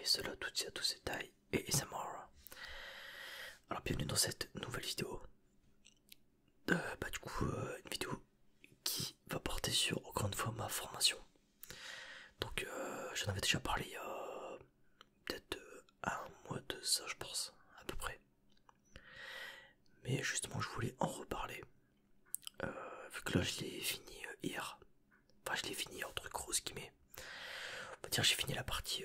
cela, toutes et à tous, c'est Tai et ASMR. Alors bienvenue dans cette nouvelle vidéo. Une vidéo qui va porter sur, encore une fois, ma formation. Donc j'en avais déjà parlé il y a peut-être un mois de ça, je pense, à peu près. Mais justement, je voulais en reparler. Vu que là, je l'ai fini hier. Enfin, je l'ai fini entre grosses guillemets. On va dire, j'ai fini la partie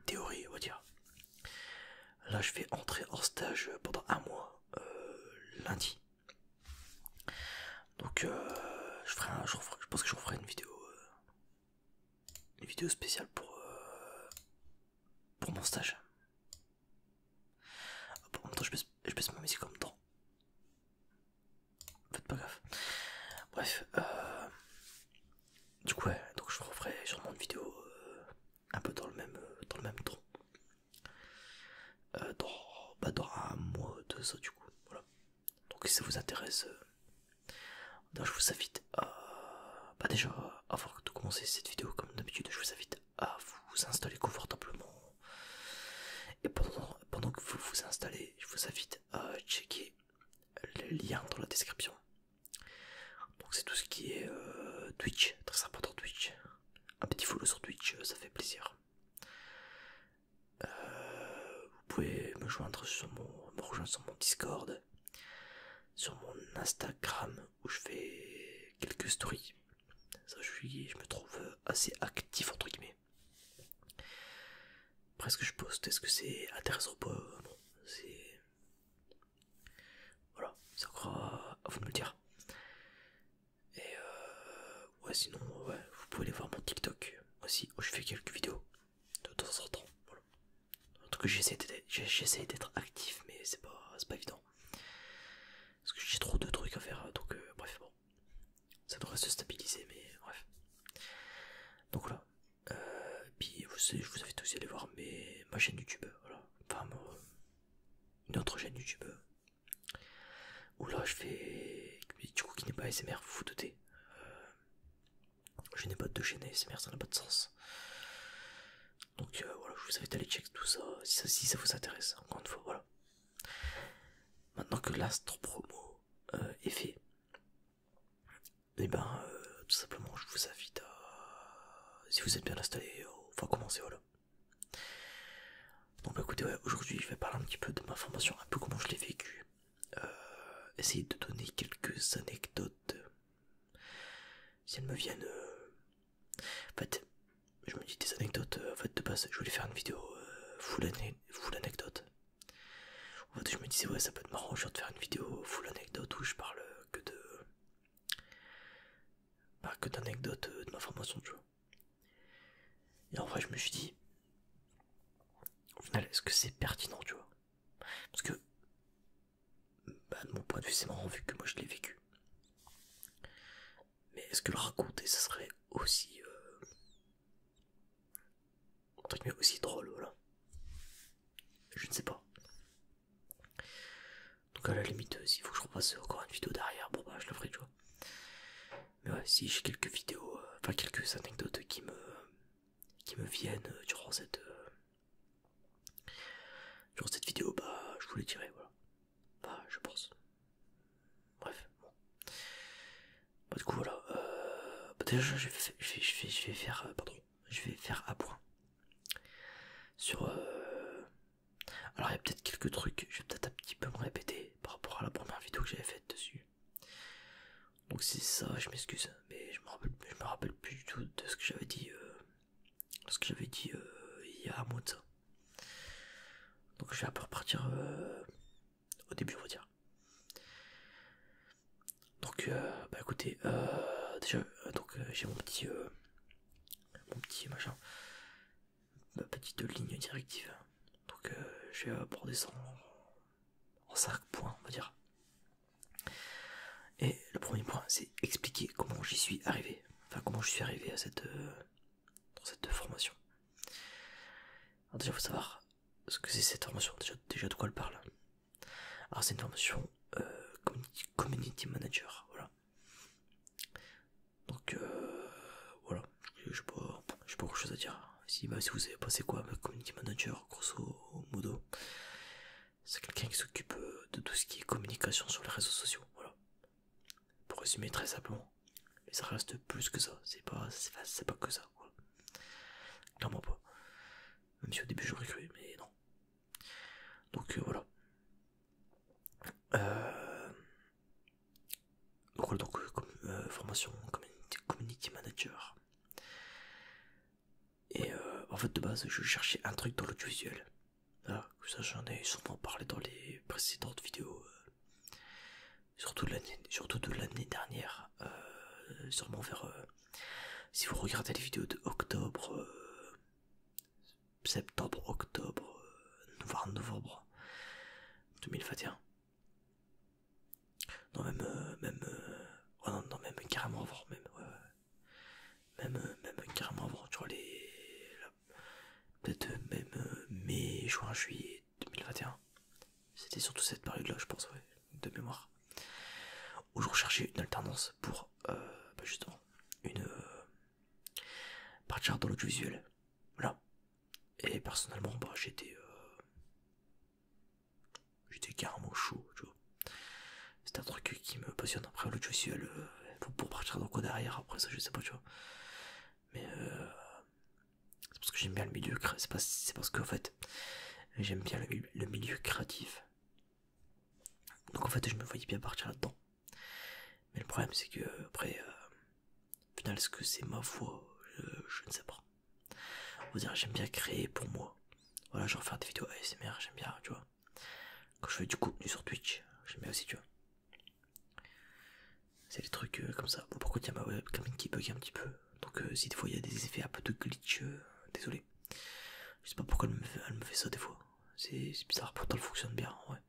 théorie, on va dire. Là, je vais entrer en stage pendant un mois, lundi. Donc, je pense que je referai une vidéo spéciale pour mon stage. En même temps, je baisse ma musique en même temps. Faites pas gaffe. Bref, du coup, ouais, donc je referai sûrement une vidéo un peu dans le même ton. Dans un mois de ça, du coup. Voilà. Donc, si ça vous intéresse, je vous invite à. Déjà, avant de commencer cette vidéo, comme d'habitude, je vous invite à vous installer confortablement. Et pendant que vous vous installez, je vous invite à checker les liens dans la description. Donc c'est tout ce qui est Twitch, très important Twitch. Un petit follow sur Twitch, ça fait plaisir. Vous pouvez me rejoindre sur mon Discord, sur mon Instagram où je fais quelques stories. Ça, je me trouve assez actif entre guillemets. Après ce que je poste, est-ce que c'est intéressant ou pas? Bon, c'est... Voilà, c'est encore à vous de me le dire. Et ouais, sinon, ouais, vous pouvez aller voir mon TikTok aussi, où je fais quelques vidéos de temps en temps. Voilà. En tout cas, j'essaie d'être actif, mais c'est pas évident. Parce que j'ai trop de trucs à faire, donc bref, bon. Ça devrait se stabiliser, mais bref. Donc voilà. Puis je vous invite aussi à aller voir ma chaîne YouTube, voilà. Enfin, une autre chaîne YouTube. Où là, je fais... Du coup, qui n'est pas ASMR, vous vous doutez. Je n'ai pas de chaîne ASMR, ça n'a pas de sens. Donc voilà, je vous invite à aller check tout ça, si ça vous intéresse, encore une fois, voilà. Maintenant que l'astro promo est fait, et ben tout simplement je vous invite à, si vous êtes bien installé, on va commencer, voilà. Donc écoutez, ouais, aujourd'hui je vais parler un petit peu de ma formation, un peu comment je l'ai vécu, essayer de donner quelques anecdotes, si elles me viennent, en fait, je me dis des anecdotes, en fait de base je voulais faire une vidéo full anecdote. En fait je me disais ouais ça peut être marrant genre de faire une vidéo full anecdote où je parle que d'anecdotes de ma formation, tu vois. Et en vrai je me suis dit, au final est-ce que c'est pertinent, tu vois. Parce que de mon point de vue c'est marrant vu que moi je l'ai vécu. Mais est-ce que le raconter ça serait aussi entre guillemets aussi drôle, voilà. Je ne sais pas. Donc à la limite, s'il faut que je repasse encore une vidéo derrière, bon bah je le ferai, tu vois. Mais ouais, si j'ai quelques vidéos, enfin quelques anecdotes qui me viennent durant cette vidéo, bah je vous les dirai, voilà. Bah je pense. Bref, bon. Bah du coup voilà, déjà je vais faire un point sur alors il y a peut-être quelques trucs, je vais peut-être un petit peu me répéter par rapport à la première vidéo que j'avais faite dessus. Donc c'est ça, je m'excuse, mais je me rappelle plus du tout de ce que j'avais dit, il y a un mois de ça. Donc je vais un peu repartir au début, on va dire. Donc bah écoutez, déjà j'ai mon petit machin, ma petite ligne directive. Donc je vais aborder ça en 5 points, on va dire. Et le premier point, c'est expliquer comment j'y suis arrivé. Enfin, comment je suis arrivé à dans cette formation. Alors déjà, il faut savoir ce que c'est cette formation. Déjà de quoi elle parle. Alors c'est une formation community manager, voilà. Donc voilà, j'ai pas grand chose à dire. Si vous savez pas c'est quoi un community manager, grosso modo, c'est quelqu'un qui s'occupe de tout ce qui est communication sur les réseaux sociaux, voilà. Pour résumer très simplement. Mais ça reste plus que ça, c'est pas que ça, voilà. Clairement pas. Même si au début j'aurais cru, mais non. Donc voilà. Donc voilà, formation community manager. Et en fait de base je cherchais un truc dans l'audiovisuel. Voilà, ça j'en ai sûrement parlé dans les précédentes vidéos. Surtout de l'année dernière. Sûrement vers... si vous regardez les vidéos de octobre, septembre, octobre, voire novembre 2021. Non oh non, même carrément avant, même carrément avant, tu vois peut-être même mai, juin, juillet 2021. C'était surtout cette période-là, je pense, ouais, de mémoire. Où je recherchais une alternance pour, justement, une partir dans l'audiovisuel. Voilà. Et personnellement, j'étais carrément chaud, tu vois. C'est un truc qui me passionne. Après l'audiovisuel, pour partir dans quoi derrière, après ça je sais pas, tu vois. Mais c'est parce que j'aime bien le milieu, c'est parce qu'en fait j'aime bien le milieu créatif. Donc en fait je me voyais bien partir là-dedans. Mais le problème c'est que après, au final est-ce que c'est ma voix, je ne sais pas. On va dire j'aime bien créer pour moi. Voilà, genre faire des vidéos ASMR, j'aime bien, tu vois. Quand je fais du contenu sur Twitch, j'aime bien aussi, tu vois. C'est des trucs comme ça. Bon, par contre, il y a ma webcam qui bug un petit peu. Donc, si des fois il y a des effets un peu de glitch, désolé. Je sais pas pourquoi elle me fait ça des fois. C'est bizarre, pourtant elle fonctionne bien, ouais.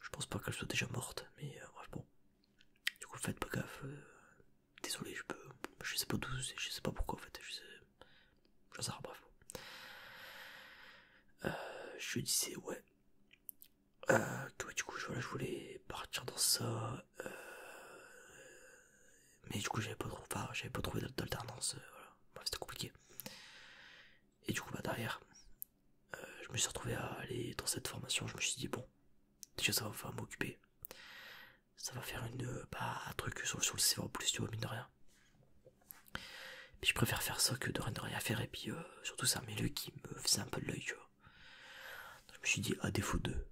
Je pense pas qu'elle soit déjà morte, mais bref, bon. Du coup, faites pas gaffe. Désolé, je sais pas d'où, je sais pas pourquoi en fait. Je sais pas, bref. Je disais, ouais. Du coup, je voulais partir dans ça. Mais du coup, j'avais pas trouvé d'alternance. Voilà. Bref, c'était compliqué. Et du coup, derrière, je me suis retrouvé à aller dans cette formation. Je me suis dit, bon, déjà, ça va m'occuper. Ça va faire un truc sur le CV en plus, tu vois, mine de rien. Puis je préfère faire ça que de rien faire. Et puis, surtout, c'est un milieu qui me faisait un peu de l'œil, tu vois. Donc, je me suis dit, à défaut de,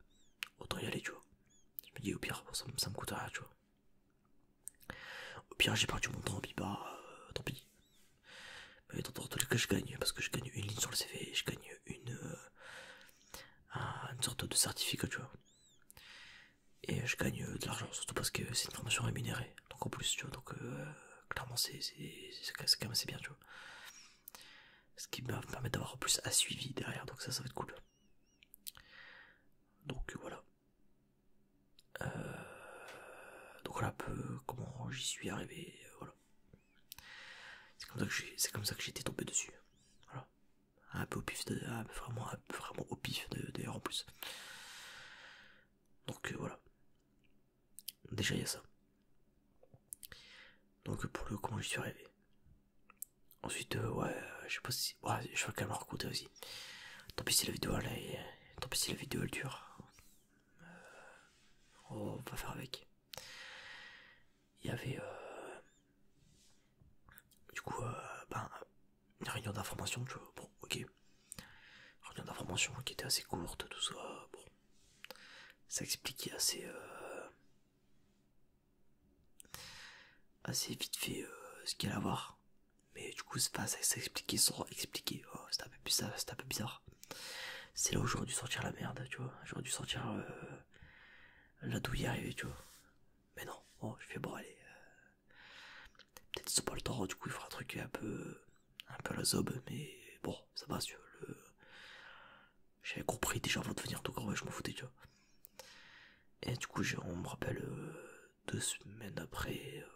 autant y aller, tu vois. Je me dis, au pire, ça me coûte rien, tu vois. Au pire, j'ai perdu mon temps, puis tant pis. Mais dans tous les cas, je gagne, parce que je gagne une ligne sur le CV, je gagne une sorte de certificat, tu vois. Et je gagne de l'argent, surtout parce que c'est une formation rémunérée. Donc en plus, tu vois, donc clairement, c'est quand même assez bien, tu vois. Ce qui me permet d'avoir en plus un suivi derrière, donc ça va être cool. Donc voilà. Donc voilà un peu comment j'y suis arrivé, voilà. C'est comme ça que j'étais tombé dessus. Voilà. Un peu au pif, vraiment au pif d'ailleurs en plus. Donc voilà. Déjà il y a ça. Donc pour le comment j'y suis arrivé. Ensuite ouais, je sais pas si. Ouais, je vais quand même le raconter aussi. Tant pis si la vidéo tant pis si la vidéo elle dure. On va faire avec. Il y avait du coup une réunion d'information, tu vois. Bon, ok. Réunion d'information qui était assez courte, tout ça. Bon. Ça expliquait assez vite fait ce qu'il allait avoir. Mais du coup, ça s'expliquait sans expliquer. Oh, c'était un peu bizarre. C'est là où j'aurais dû sortir la merde, tu vois. J'aurais dû sortir la douille arrivée, tu vois. Mais non, bon, je fais bon, allez. Peut-être qu'ils ont pas le temps, du coup, il fera un truc un peu à la zob, mais bon, ça va, tu vois. J'avais compris déjà avant de venir, donc en vrai, je m'en foutais, tu vois. Et du coup, on me rappelle 2 semaines après,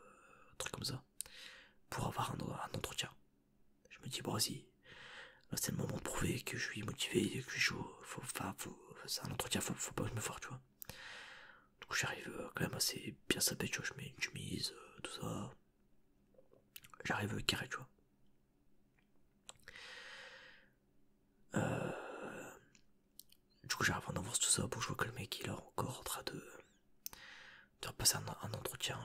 un truc comme ça, pour avoir un entretien. Je me dis, bon, vas-y, là c'est le moment de prouver que je suis motivé, que je suis chaud. C'est un entretien, faut pas que je me foire, tu vois. Donc j'arrive quand même assez bien sapé, tu vois. Je mets une chemise, tout ça. J'arrive carré, tu vois. coup j'arrive en avance tout ça pour que je vois que le mec il est encore en train de repasser un entretien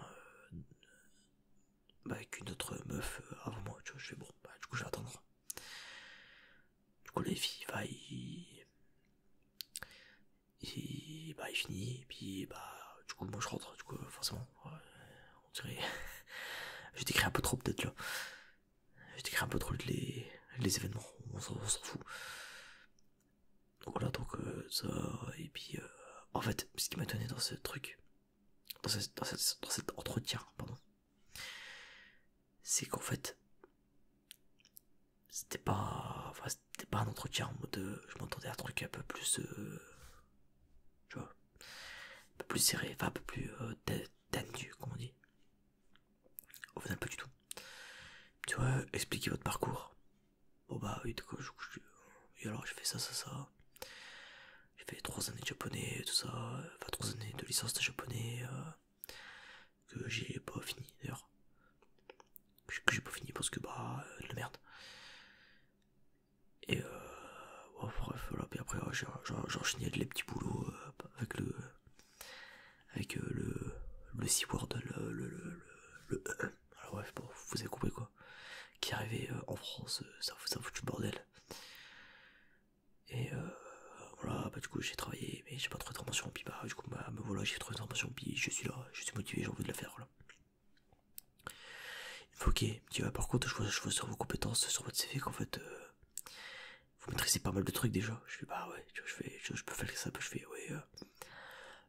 avec une autre meuf avant moi, tu vois. Je fais bon, du coup je vais attendre. Du coup les filles, il finit, et puis du coup moi je rentre, du coup forcément, ouais, on dirait, j'ai décrit un peu trop peut-être là, j'ai décrit un peu trop les événements, on s'en fout. Donc voilà, donc ça, et puis en fait, ce qui m'a donné dans ce truc, dans cet entretien, pardon, c'est qu'en fait, c'était pas un entretien en mode, je m'entendais à un truc un peu plus, tu vois, un peu plus serré, enfin un peu plus tendu, comme on dit. Au final, pas du tout. Tu vois, expliquez votre parcours. Bon bah oui, d'accord, et alors j'ai fait ça. J'ai fait 3 années de japonais, tout ça, enfin 3 années de licence de japonais, que j'ai pas fini d'ailleurs. Que j'ai pas fini parce que la merde. Et ouais, bref, voilà, puis après j'ai enchaîné les petits boulots avec le C-word, alors bref, bon, vous avez compris quoi. Qui arrivait en France, ça foutu le bordel. Et voilà, du coup j'ai travaillé, mais j'ai pas trouvé de formation, puis du coup me voilà, j'ai trouvé une formation, puis je suis là, je suis motivé, j'ai envie de la faire, voilà. Il me fait ok, il me dit par contre je vois sur vos compétences, sur votre CV qu'en fait vous maîtrisez pas mal de trucs déjà. Je fais bah ouais, tu vois, je peux faire ça, je fais ouais,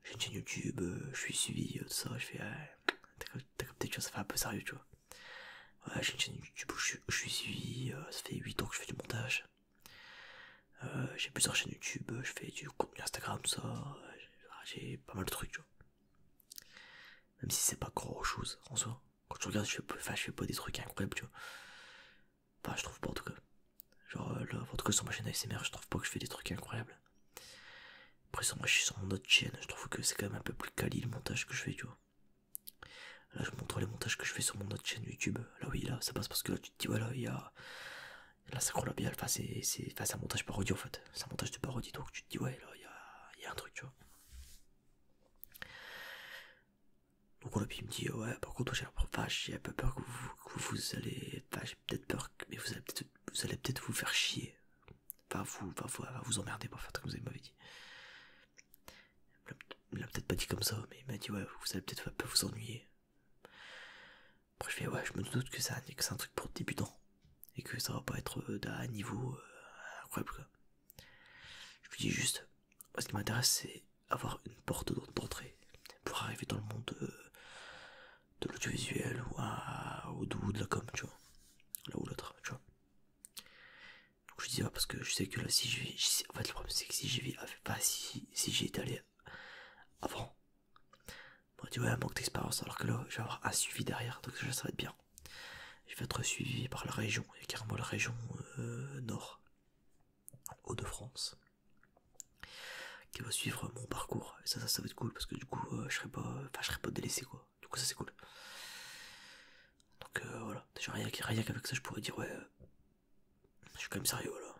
j'ai une chaîne YouTube, je suis suivi, tout ça, je fais t'as capté, tu vois, ça fait un peu sérieux, tu vois. Ouais, j'ai une chaîne YouTube où je suis suivi, ça fait 8 ans que je fais du montage. J'ai plusieurs chaînes YouTube, je fais du contenu Instagram, tout ça, j'ai pas mal de trucs, tu vois. Même si c'est pas grand chose en soi. Quand tu regardes, je fais pas des trucs incroyables, tu vois. Enfin, je trouve pas en tout cas. Genre là, en tout cas sur ma chaîne ASMR, je trouve pas que je fais des trucs incroyables. Après sur mon autre chaîne, je trouve que c'est quand même un peu plus quali le montage que je fais, tu vois. Là, je montre les montages que je fais sur mon autre chaîne YouTube. Là, oui, là, ça passe parce que là, tu te dis, voilà, il y a la synchro labiale, enfin, c'est un montage parodie en fait. C'est un montage de parodie, donc tu te dis, ouais, là, il y a un truc, tu vois. Donc voilà, puis il me dit, ouais, par contre, j'ai un peu peur que vous allez, enfin, j'ai peut-être peur, mais vous allez peut-être vous faire chier. Enfin, vous emmerder, pour faire comme vous m'avez dit. Il l'a peut-être pas dit comme ça, mais il m'a dit, ouais, vous allez peut-être un peu vous ennuyer. Après, je fais, ouais, je me doute que c'est un truc pour débutants. Et que ça va pas être d'un niveau incroyable, quoi. Je lui dis juste, moi, ce qui m'intéresse, c'est avoir une porte d'entrée pour arriver dans le monde de l'audiovisuel ou de la com, tu vois. Là ou l'autre, tu vois. Donc je dis, parce que je sais que là, en fait, le problème, c'est que si j'y vais, enfin, si j'y étais allé avant, on m'a dit, ouais, manque d'expérience, alors que là, je vais avoir un suivi derrière, donc déjà, ça va être bien. Je vais être suivi par la région, et carrément la région nord, Hauts-de-France, qui va suivre mon parcours. Et ça va être cool, parce que du coup, je serai pas délaissé, quoi. Du coup, ça, c'est cool. Donc voilà, déjà rien qu'avec ça, je pourrais dire, ouais, je suis quand même sérieux, voilà.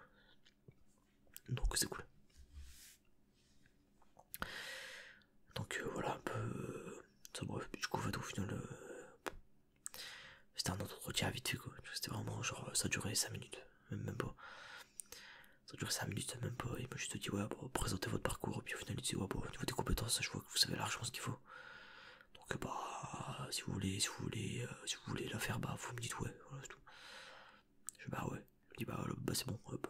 Donc c'est cool. Donc voilà, un peu. Ça, bref, du coup, au final, c'était un entretien vite fait, quoi. C'était vraiment genre, ça durait 5 minutes, même pas. Ça durait 5 minutes, même pas. Il m'a juste dit, ouais, bon, présentez votre parcours. Et puis au final, il dit, ouais, bon, au niveau des compétences, je vois que vous savez largement ce qu'il faut. Donc, si vous voulez la faire, vous me dites, ouais, voilà, c'est tout. Je dis, bah ouais. Je dis, c'est bon, hop.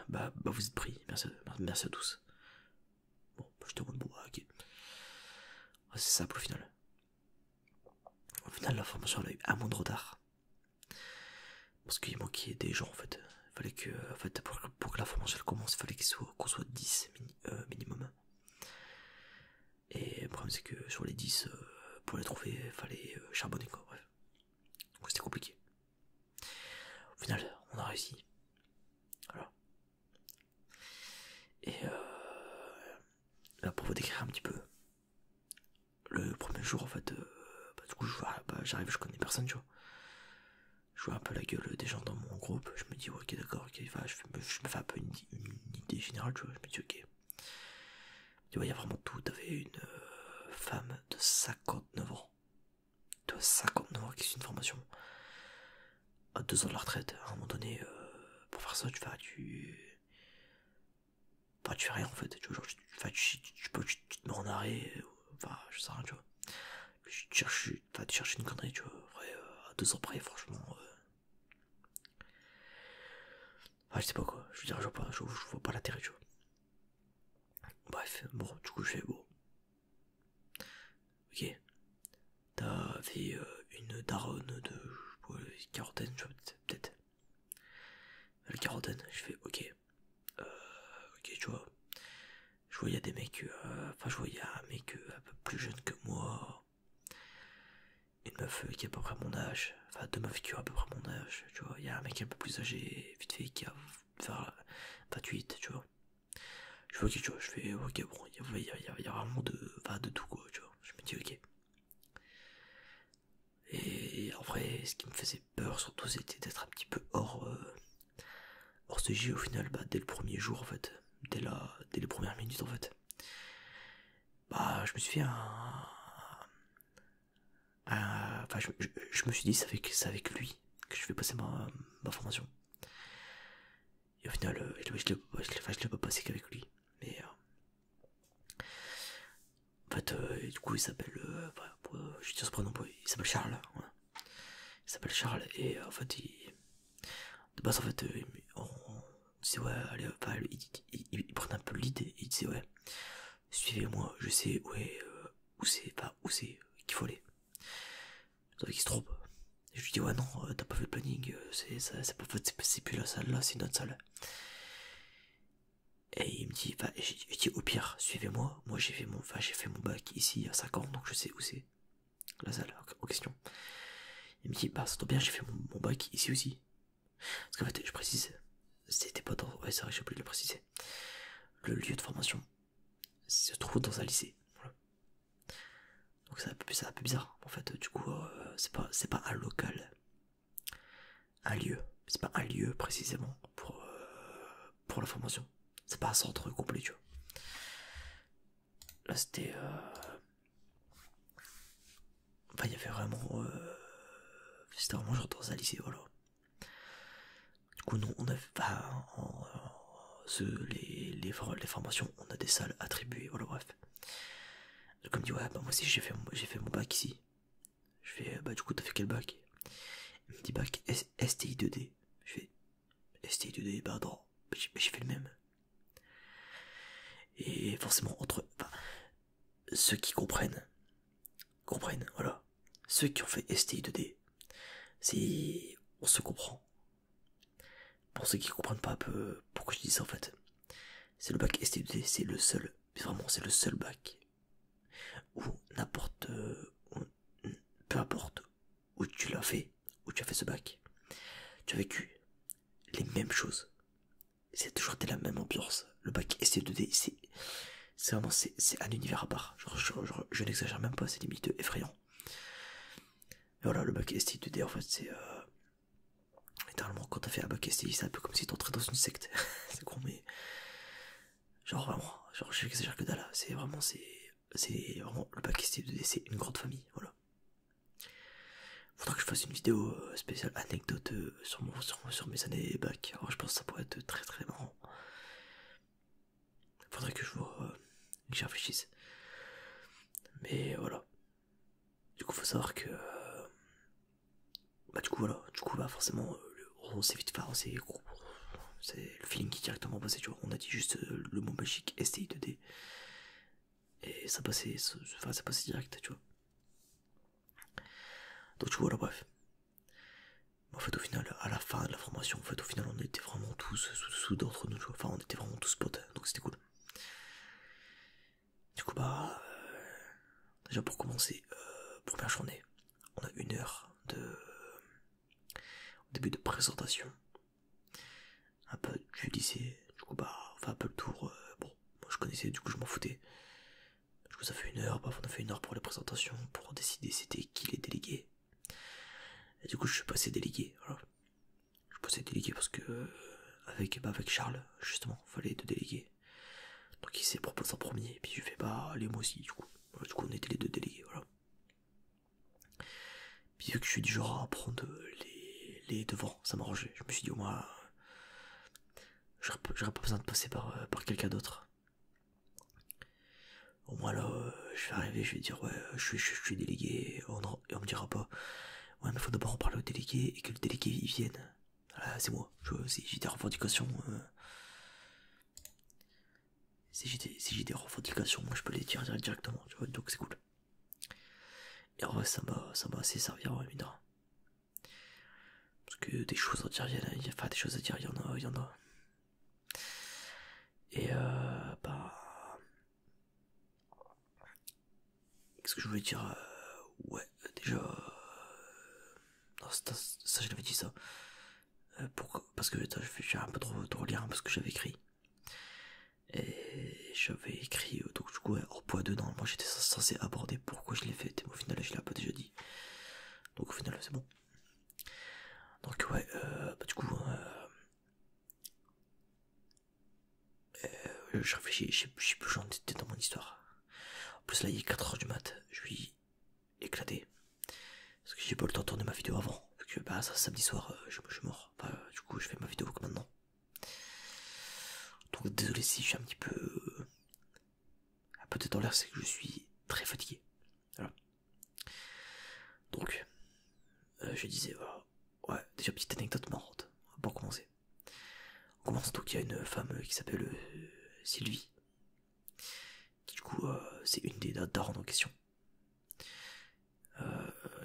Vous êtes pris. Merci à tous. Bon, je te demande, bon, ok. C'est simple au final. Au final, la formation, elle a eu un mois de retard. Parce qu'il manquait des gens, en fait. Il fallait que, en fait, pour que la formation elle commence, il fallait qu'on soit 10 minimum. Et le problème, c'est que sur les 10, pour les trouver, il fallait charbonner, quoi, bref. Donc c'était compliqué. Au final, on a réussi. Voilà. Et là, pour vous décrire un petit peu, le premier jour, en fait, du coup, j'arrive, je connais personne, tu vois. Je vois un peu la gueule des gens dans mon groupe, je me dis, ouais, ok, d'accord, ok, je me fais un peu une idée générale, tu vois. Je me dis, ok, Tu vois, il y a vraiment tout. T'avais une femme de 59 ans. Tu vois, 59 ans qui suit une formation. À 2 ans de la retraite, à un moment donné, pour faire ça, tu fais rien en fait. Tu vois, genre, tu te mets en arrêt. Enfin, je sais rien, tu vois. Tu cherches une connerie, tu vois. Vrai, à 2 ans près, franchement. Enfin, je sais pas quoi. Je veux dire, je vois pas l'intérêt, tu vois. Bref, bon, du coup, je fais bon. Ok. T'avais une daronne de quarantaine, tu vois, peut-être. La quarantaine, je fais ok. Ok, tu vois. Je vois, il y a des mecs. Enfin, je vois, il y a un mec un peu plus jeune que moi. Une meuf qui a à peu près mon âge. Enfin, deux meufs qui ont à peu près mon âge. Tu vois, il y a un mec un peu plus âgé, vite fait, qui a vers 28, tu vois. Je fais ok, tu vois. Je fais ok, bon, il y a vraiment de tout, quoi, tu vois. Je me dis ok. Et en vrai, ce qui me faisait peur surtout, c'était d'être un petit peu hors ce jeu au final, bah, dès le premier jour en fait. Dès les premières minutes en fait. Bah, je me suis fait enfin, je me suis dit, c'est avec lui que je vais passer ma formation. Et au final, je l'ai pas passé qu'avec lui. Mais en fait, du coup, il s'appelle. Je dis son prénom, il s'appelle Charles. Ouais. Il s'appelle Charles, et en fait, de base, en fait, on disait, ouais, allez, enfin, il prenait un peu le lead, et il disait, ouais, suivez-moi, je sais où c'est qu'il faut aller. Sauf qu'il se trompe. Et je lui dis, ouais, non, t'as pas fait le planning, c'est plus la salle là, c'est une autre salle. Et il me dit, bah, je dis, au pire, suivez-moi. Moi, j'ai fait mon bac ici il y a 5 ans, donc je sais où c'est la salle en question. Il me dit, bah, ça tombe bien, j'ai fait mon bac ici aussi. Parce qu'en fait, je précise, c'était pas dans. Ouais, c'est vrai, j'ai oublié de le préciser. Le lieu de formation se trouve dans un lycée. Voilà. Donc c'est un peu bizarre. En fait, du coup, c'est pas un local, un lieu. C'est pas un lieu précisément pour la formation. C'est pas un centre complet, tu vois. Là, enfin, il y avait vraiment. C'était vraiment genre dans un lycée, voilà. Du coup, nous, on avait. Bah, les formations, on a des salles attribuées, voilà, bref. Comme dit, ouais, bah, moi aussi, j'ai fait mon bac ici. Je fais, bah, du coup, t'as fait quel bac? Il me dit bac STI 2D. Je fais STI 2D, bah, non, j'ai fait le même. Et forcément, enfin, ceux qui comprennent, voilà. Ceux qui ont fait STI 2D, on se comprend. Pour ceux qui comprennent pas un peu pourquoi je dis ça en fait, c'est le bac STI 2D, c'est le seul, vraiment c'est le seul bac où n'importe, peu importe où tu l'as fait, où tu as fait ce bac, tu as vécu les mêmes choses. C'est toujours été la même ambiance. Le bac STI 2D, c'est vraiment, c'est un univers à part. Genre, je n'exagère même pas, c'est limite effrayant. Et voilà, le bac STI 2D en fait, c'est littéralement quand t'as fait un bac STI, c'est un peu comme si t'entrais dans une secte. C'est con, mais genre vraiment, genre j'exagère que dalle. C'est vraiment le bac STI 2D, c'est une grande famille, voilà. Faudra que je fasse une vidéo spéciale anecdote sur mes années bac. Alors je pense que ça pourrait être très très marrant. Faudrait que que j'y réfléchisse. Mais voilà. Du coup, faut savoir que bah du coup voilà, bah forcément on s'est vite, enfin c'est le feeling qui est directement passé, tu vois. On a dit juste le mot magique STI 2D et ça passait direct, tu vois. Donc tu vois là, bref. En fait, au final, à la fin de la formation, en fait, au final, on était vraiment tous sous d'entre nous, tu vois. Enfin, on était vraiment tous potes, donc c'était cool. Du coup, bah, déjà pour commencer, première journée, on a 1 heure au début de présentation, un peu du lycée. Du coup, bah, on fait un peu le tour. Bon, moi je connaissais, du coup, je m'en foutais. Du coup, ça fait 1 heure, bah, on a fait 1 heure pour les présentations, pour décider c'était qui les délégués. Et du coup, je suis passé délégué, voilà. Je suis passé délégué parce que, avec Charles, justement, fallait deux délégués. Donc il s'est proposé en premier, et puis je lui fais bah allez moi aussi du coup. Voilà, du coup on était les deux délégués, voilà. Puis vu que je suis du genre à prendre les devants, ça m'arrangeait. Je me suis dit au moins j'aurais pas besoin de passer par quelqu'un d'autre. Au moins là, je vais arriver, je vais dire ouais, je suis délégué, et on me dira pas ouais mais faut d'abord en parler au délégué et que le délégué il vienne. Voilà, c'est moi, si j'ai des revendications, si j'ai des revendications, moi je peux les dire directement, tu vois, donc c'est cool. Et en vrai ça m'a assez servi en même temps. Parce que des choses à dire, enfin des choses à dire, il y en a. Et bah, qu'est-ce que je voulais dire ouais, déjà, non, ça je l'avais dit ça. Pourquoi? Parce que attends, je vais un peu trop lire parce que j'avais écrit. Et j'avais écrit, donc du coup, ouais, hors poids 2, normalement j'étais censé aborder pourquoi je l'ai fait, mais au final je l'ai un peu déjà dit. Donc au final c'est bon. Donc ouais, bah du coup, je réfléchis, je sais plus où j'en étais dans mon histoire. En plus là il est 4h du mat, je suis éclaté. Parce que j'ai pas le temps de tourner ma vidéo avant. Vu que bah ça samedi soir je suis mort. Enfin, du coup je fais ma vidéo que maintenant. Donc désolé si je suis un peu tête en l'air, c'est que je suis très fatigué. Voilà. Donc je disais voilà. Ouais, déjà petite anecdote marrante. Pour commencer. On commence donc il y a une femme qui s'appelle Sylvie. Qui du coup c'est une des darons en question.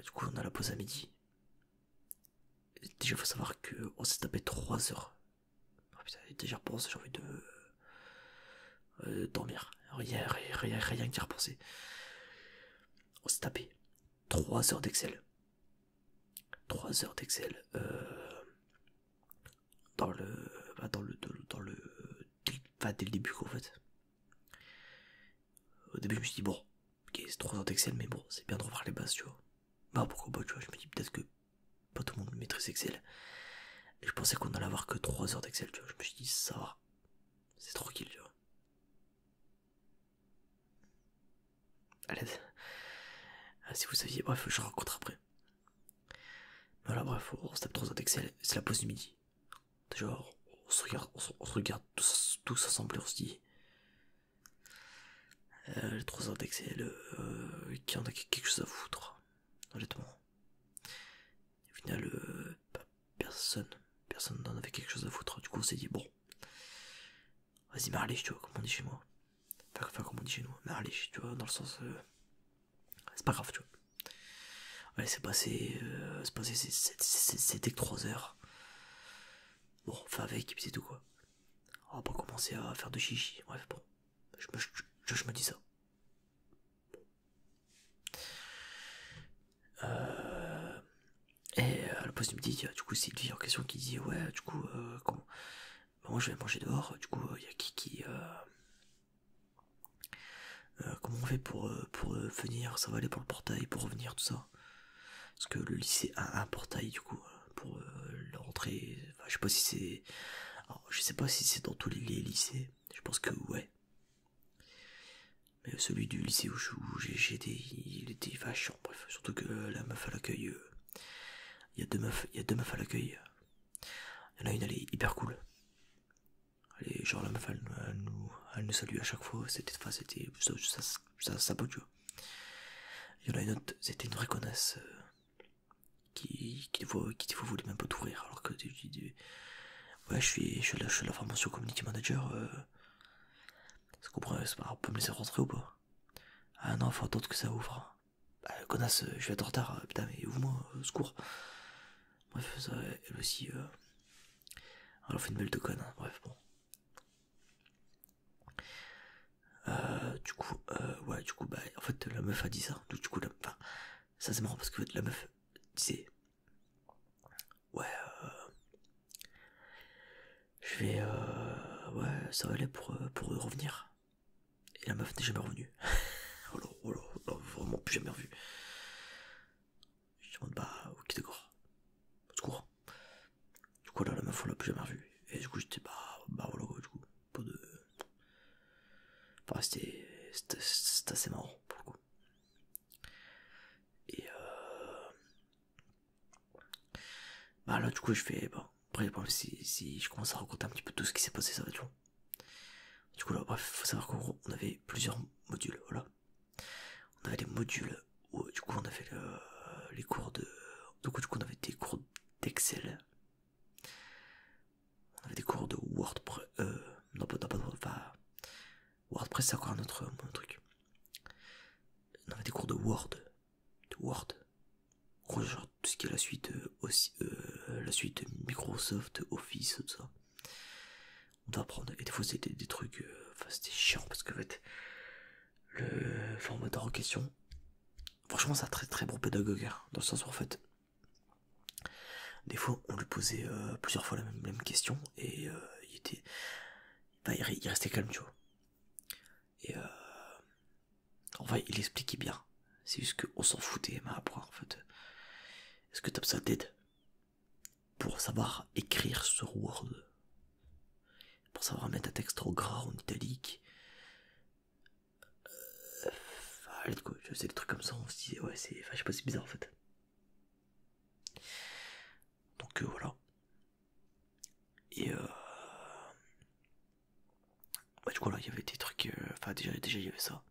Du coup on a la pause à midi. Déjà faut savoir qu'on s'est tapé 3 heures. Oh, putain, déjà repense, j'ai envie de dormir. Rien que d'y repenser. On s'est tapé 3 heures d'Excel. 3 heures d'Excel dans le. Bah, dès le début en fait. Au début je me suis dit bon, ok c'est 3 heures d'Excel mais bon c'est bien de revoir les bases tu vois. Bah pourquoi pas tu vois, je me dis peut-être que pas tout le monde maîtrise Excel. Et je pensais qu'on allait avoir que 3 heures d'Excel tu vois, je me suis dit ça va. C'est tranquille tu vois. Allez, si vous saviez, bref je rencontre après. Voilà bref, on se tape 3 heures d'Excel, c'est la pause du midi. Genre on se regarde tous ensemble et on se dit les 3 heures d'Excel, qui en a quelque chose à foutre, honnêtement. Au final, bah, personne n'en avait quelque chose à foutre. Du coup, on s'est dit, bon, vas-y, marliche, tu vois, comme on dit chez moi. Enfin, comme on dit chez nous, marliche, tu vois, dans le sens, c'est pas grave, tu vois. Ouais, c'était que 3 heures. Bon, on fait avec, et puis c'est tout, quoi. On va pas commencer à faire de chichi. Bref, bon, je me dis ça. Et à la pause du midi, il y a du coup Sylvie en question qui dit ouais, du coup, comment bah, moi je vais manger dehors. Du coup, il y a comment on fait pour venir, ça va aller pour le portail, pour revenir, tout ça. Parce que le lycée a un portail du coup pour l'entrée. Enfin, je sais pas si c'est, alors, je sais pas si c'est dans tous les lycées. Je pense que ouais. Mais celui du lycée où j'ai été, il était vachant. Bref, surtout que la meuf à l'accueil, il y a deux meufs à l'accueil. Il y en a une, elle est hyper cool. Elle est, genre la meuf, elle nous salue à chaque fois. C'était ça pote, tu vois. Il y en a une autre, c'était une vraie connasse. Des fois voulait même pas t'ouvrir alors que tu dis ouais je suis la formation community manager ça comprend on peut me laisser rentrer ou pas? Ah non faut attendre que ça ouvre. Bah connasse je vais être en retard putain mais ouvre-moi secours. Bref ça elle aussi elle en fait une belle de conne hein. Bref bon du coup bah en fait la meuf a dit ça donc du coup enfin ça c'est marrant parce que la meuf disait ouais je vais ouais ça va aller pour revenir et la meuf n'est jamais revenue. Oh là, vraiment plus jamais revu. Je demande bah ok d'accord, au secours. Du coup là la meuf on l'a plus jamais revue. Et du coup j'étais bah voilà quoi du coup. Pas de. c'était assez marrant pour le coup. Et bah là du coup je fais, bon, après bon, si je commence à raconter un petit peu tout ce qui s'est passé, ça va être long. Du coup là, bref, faut savoir qu'en gros on avait plusieurs modules, voilà. On avait des modules où du coup on avait les cours de... Du coup on avait des cours d'Excel. On avait des cours de WordPress. Non, pas WordPress, c'est encore un autre truc. On avait des cours de Word. De Word. En gros, genre tout ce qui est la suite aussi, la suite Microsoft, Office, tout ça. On doit apprendre. Et des fois c'était des trucs. Enfin, c'était chiant parce que en fait, le formateur en question, franchement, c'est un très très bon pédagogue. Hein, dans le sens où en fait, des fois on lui posait plusieurs fois la même question et il était. Bah, il restait calme, tu vois. Et en vrai, il expliquait bien. C'est juste qu'on s'en foutait, mais après, en fait. Est-ce que t'as besoin d'aide pour savoir écrire sur Word? Pour savoir mettre un texte en gras, en italique? Allez, quoi, je sais des trucs comme ça, on se disait, ouais, c'est. Enfin, je sais pas, c'est bizarre en fait. Donc voilà. Et ouais, du coup, là, il y avait des trucs. Enfin, déjà, il y avait ça.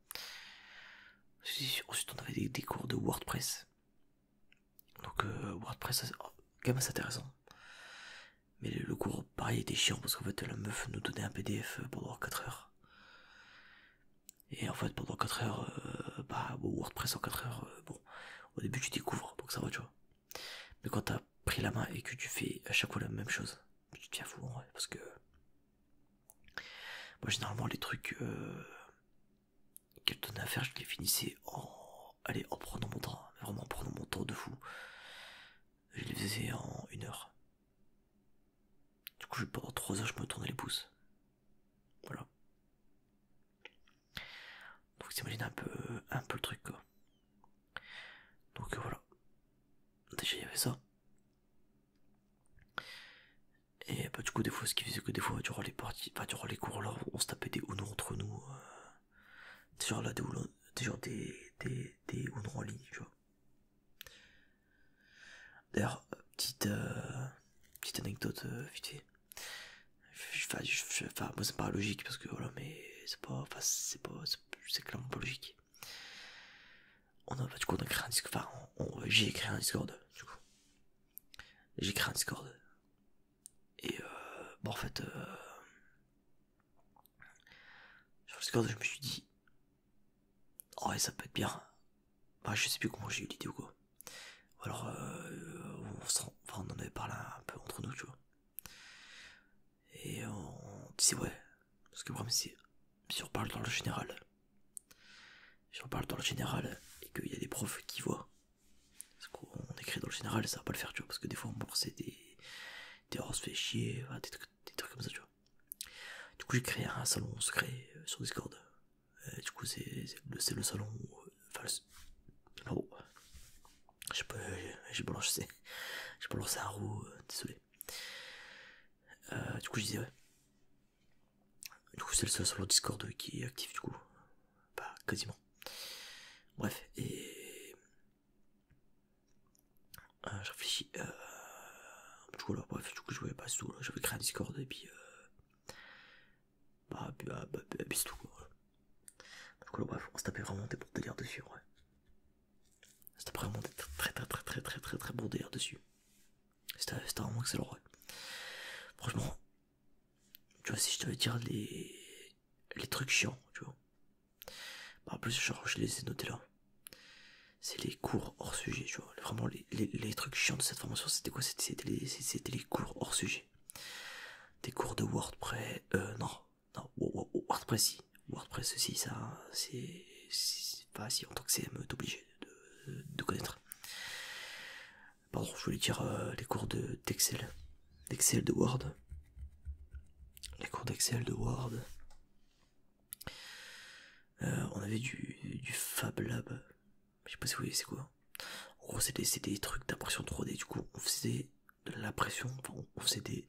Ensuite, on avait des cours de WordPress. Donc, WordPress, c'est quand même assez intéressant. Mais le cours, pareil, était chiant parce qu'en fait, la meuf nous donnait un PDF pendant 4 heures. Et en fait, pendant 4 heures, bah, bon, WordPress en 4 heures, bon, au début, tu découvres, donc ça va, tu vois. Mais quand t'as pris la main et que tu fais à chaque fois la même chose, tu te deviens fou, en vrai, parce que moi, généralement, les trucs qu'elle donnait à faire, je les finissais allez, en prenant mon temps, vraiment en prenant mon temps de fou. Je les faisais en 1 heure. Du coup, pendant 3 heures, je me tournais les pouces. Voilà. Donc, t'imagines un peu le truc, quoi. Donc, voilà. Déjà, il y avait ça. Et bah, du coup, des fois, ce qui faisait que des fois, durant les parties, pas durant les cours là, on se tapait des Uno entre nous. Genre là, des Uno en ligne, tu vois. D'ailleurs, petite anecdote vite fait. Enfin, moi, c'est pas logique parce que voilà, mais c'est pas, enfin, c'est clairement pas logique. Du coup, on a créé un Discord, enfin, j'ai créé un Discord, du coup. J'ai créé un Discord. Et bon, en fait, sur le Discord, je me suis dit, oh, ouais, ça peut être bien. Bah, je sais plus comment j'ai eu l'idée ou quoi. Ou alors, on en avait parlé un peu entre nous, tu vois. Et on disait, ouais, parce que le problème, c'est, si on parle dans le général, et qu'il y a des profs qui voient, parce qu'on écrit dans le général, ça va pas le faire, tu vois, parce que des fois, on balançait on se fait chier, des trucs comme ça, tu vois. Du coup, j'ai créé un salon secret sur Discord. Du coup, c'est le salon où, enfin, pardon, j'ai pas lancé un roux, désolé. Du coup, je disais, ouais. Du coup, c'est le seul salon Discord qui est actif, du coup. Pas quasiment. Bref, et. Je réfléchis. Du coup, là, bref, du coup, je voyais pas tout. J'avais créé un Discord et puis. Puis c'est tout, quoi. Voilà. Du coup, là, bref, on se tapait vraiment des bons délires dessus, ouais. On se tapait vraiment des très bons délires dessus. C'était vraiment excellent, ouais. Franchement, tu vois, si je devais dire les trucs chiants, tu vois. Bah, en plus, genre, je les ai notés là. C'est les cours hors sujet, tu vois. Vraiment, les trucs chiants de cette formation, c'était quoi? C'était les cours hors sujet. Des cours de WordPress. Non, WordPress, si. WordPress, si, ça, c'est. Enfin, si, en tant que CM, t'es obligé de connaître. Pardon, je voulais dire les cours d'Excel. D'Excel, de Word. Les cours d'Excel, de Word. On avait du Fab Lab. Je sais pas si vous voyez c'est quoi. En gros, c'est des trucs d'impression 3D. Du coup, on faisait de l'impression. Enfin, on faisait des.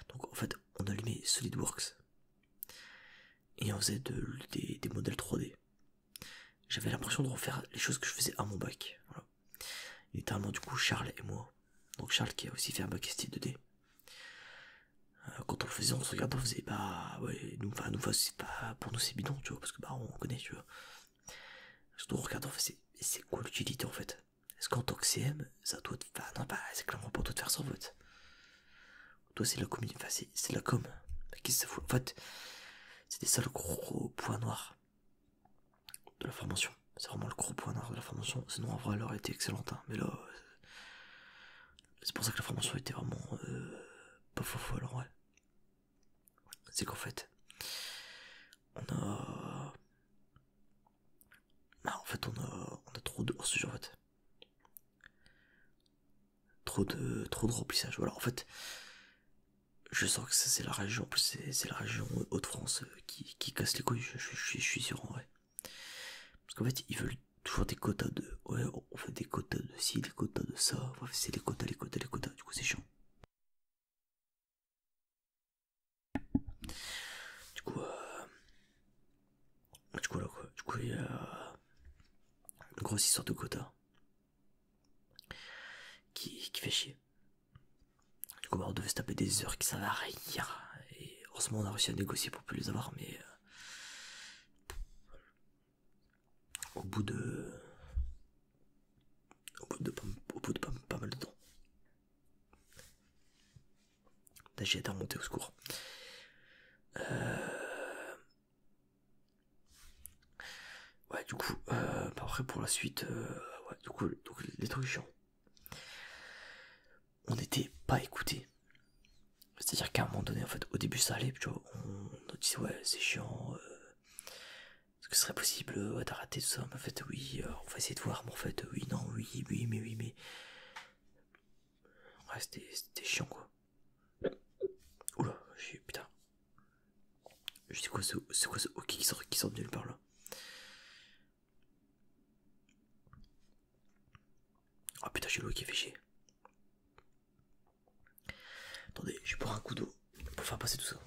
Donc, en fait, on allumait SolidWorks. et on faisait des modèles 3D. J'avais l'impression de refaire les choses que je faisais à mon bac. Voilà. Littéralement, du coup, Charles et moi. Donc Charles qui a aussi fait un bac ST 2D. Quand on le faisait, on se regardait, on faisait bah ouais, nous c'est pas pour nous c'est bidon, tu vois, parce que bah on connaît, tu vois. Surtout on regarde, on fait c'est quoi l'utilité en fait? Est-ce qu'en tant que CM, ça doit te. Enfin non, bah c'est clairement pas toi de faire ça en fait. Toi c'est la communauté, enfin c'est la com. Qu'est-ce que ça fout? En fait, c'était ça le gros point noir de la formation. C'est vraiment le gros point noir de la formation. Sinon en vrai elle aurait été excellente, hein. Mais là, c'est pour ça que la formation était vraiment pas folle en vrai. C'est qu'en fait, on a. Bah, en fait, on a trop de hors-sujet en fait. Trop de remplissage. Voilà, en fait, je sens que ça c'est la région, en plus c'est la région Hauts-de-France qui casse les couilles, je suis sûr en vrai. Parce qu'en fait, ils veulent toujours des quotas de. Ouais, on fait des quotas de ci, des quotas de ça. Ouais, c'est les quotas, les quotas, les quotas. Du coup, c'est chiant. Du coup, du coup, là quoi. Du coup, il y a une grosse histoire de quotas qui fait chier. Du coup, bah, on devait se taper des heures qui servent à rien. Et heureusement, on a réussi à négocier pour plus les avoir, mais au bout de. Au bout de pas mal de temps. Là, j'ai été remonté au secours. Ouais, du coup, après pour la suite, ouais, du coup, donc, les trucs chiants. On n'était pas écoutés. C'est-à-dire qu'à un moment donné, en fait, au début ça allait, tu vois, on disait ouais, c'est chiant, est-ce que ce serait possible ouais, d'arrêter tout ça? Mais en fait, oui, on va essayer de voir, mais en fait, oui, non, oui, mais. Ouais, c'était chiant quoi. Oula, putain. C'est quoi ce hockey qui sort de nulle part là? Ah putain, j'ai l'eau qui fait chier. Attendez, je vais boire un coup d'eau pour faire passer tout ça.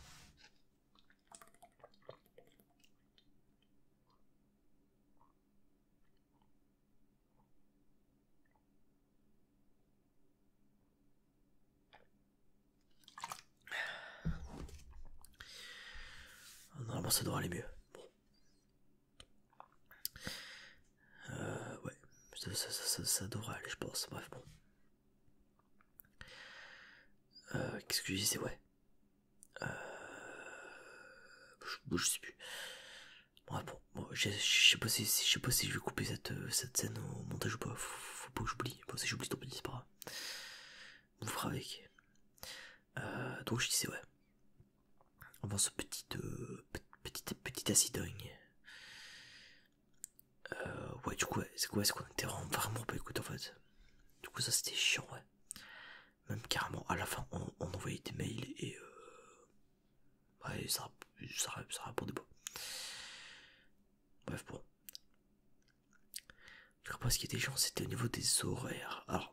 Normalement, ça devrait aller mieux. Bon. Ouais, ça devrait aller, je pense. Bref, bon. Qu'est-ce que je disais? Ouais. Je sais plus. Ouais, bon, je sais pas si je vais couper cette scène au montage ou pas. Faut pas que j'oublie. Bon, si j'oublie, tant pis, c'est pas grave. On fera avec. Donc je disais ouais. Avant ce petit acidogne. Ouais, du coup, ouais, c'est qu'on était vraiment pas écouté en fait. Du coup, ça c'était chiant, ouais. Même carrément, à la fin, on envoyait des mails et ouais, ça répondait pas. Bref, bon. Je crois pas ce qui était chiant, c'était au niveau des horaires. Alors,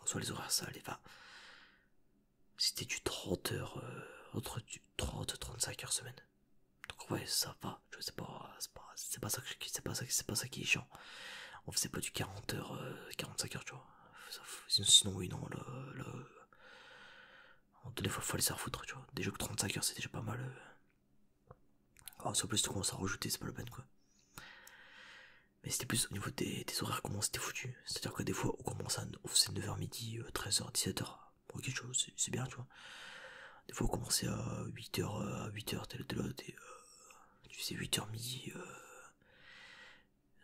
en soi, les horaires, ça allait pas. C'était du 30 heures, entre du 30 et 35 heures semaine. Donc ouais, ça va. Je sais pas, c'est pas ça qui est chiant. On faisait pas du 40 heures, 45 heures, tu vois. Sinon oui, non, là, des fois, faut aller se foutre, tu vois. Déjà que 35 heures, c'est déjà pas mal. Alors, si en plus tu commences à rajouter, c'est pas la peine, quoi. Mais c'était plus au niveau des horaires, comment c'était foutu. C'est-à-dire que des fois, on faisait 9h midi, 13h, 17h. Ok, tu vois, c'est bien, tu vois. Des fois, on commençait à 8h, t'es là, tu sais, 8h midi.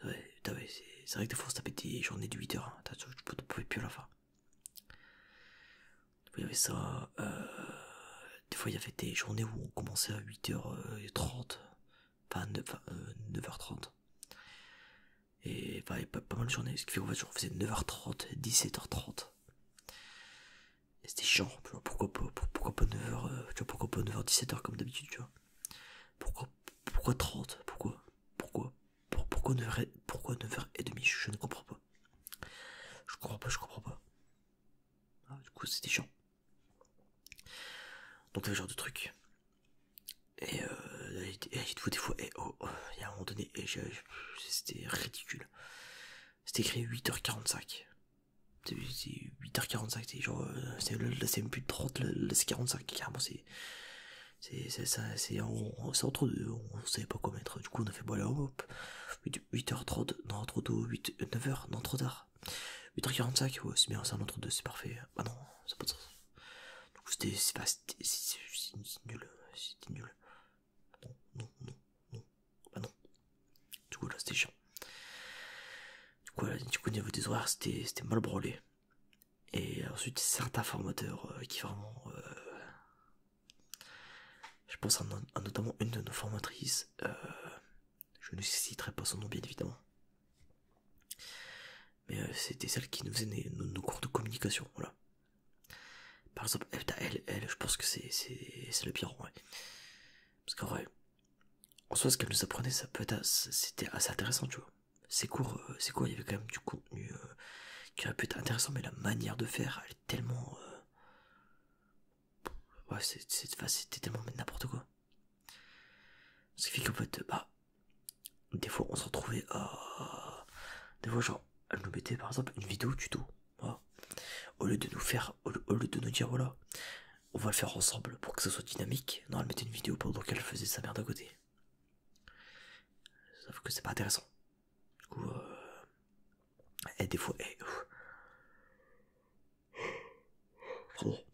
Ouais, c'est vrai que des fois, on se tapait des journées de 8h. Hein, tu pouvais plus à la fin. Il y avait ça. Des fois, il y avait des journées où on commençait à 8h30. Enfin, 9h30. Et bah, pas mal de journées. Ce qui fait qu'en fait, on faisait 9h30, 17h30. Et c'était chiant. Pourquoi pas 9h, tu vois, pourquoi pas 9h, 17h comme d'habitude, tu vois. Pourquoi 30? Pourquoi 9h30? Je ne comprends pas. Je comprends pas. Ah, du coup, c'était chiant. Donc, ce genre de truc. Et elle était des fois, il y a un moment donné, c'était ridicule. C'était écrit 8h45. C'est 8h45, c'est genre, là c'est même plus de 30, là c'est 45, carrément c'est entre deux, on savait pas quoi mettre, du coup on a fait bon allez hop, 8h30, non trop tôt, 9h, non trop tard, 8h45, ouais c'est bien, c'est un entre deux, c'est parfait, bah non, ça n'a pas de sens. Du coup c'est nul, c'était nul, non, non, non, non, bah non, du coup là c'était chiant. Du coup au niveau des horaires c'était mal branlé. Et ensuite certains formateurs qui vraiment je pense à notamment une de nos formatrices, je ne citerai pas son nom bien évidemment, mais c'était celle qui nous faisait nos cours de communication, voilà. Par exemple, elle je pense que c'est le pire en vrai. Parce qu'en vrai, en soi ce qu'elle nous apprenait c'était assez intéressant, tu vois. Ces cours, il y avait quand même du contenu qui aurait pu être intéressant, mais la manière de faire, elle est tellement... ouais, c'était tellement n'importe quoi. Ce qui fait qu'en fait, bah, des fois on se retrouvait à... Des fois genre, elle nous mettait par exemple une vidéo tuto. Voilà. Au lieu de au lieu de nous dire voilà, on va le faire ensemble pour que ça soit dynamique, non, elle mettait une vidéo pendant qu'elle faisait sa merde à côté. Sauf que c'est pas intéressant. Du coup, et des fois, pardon.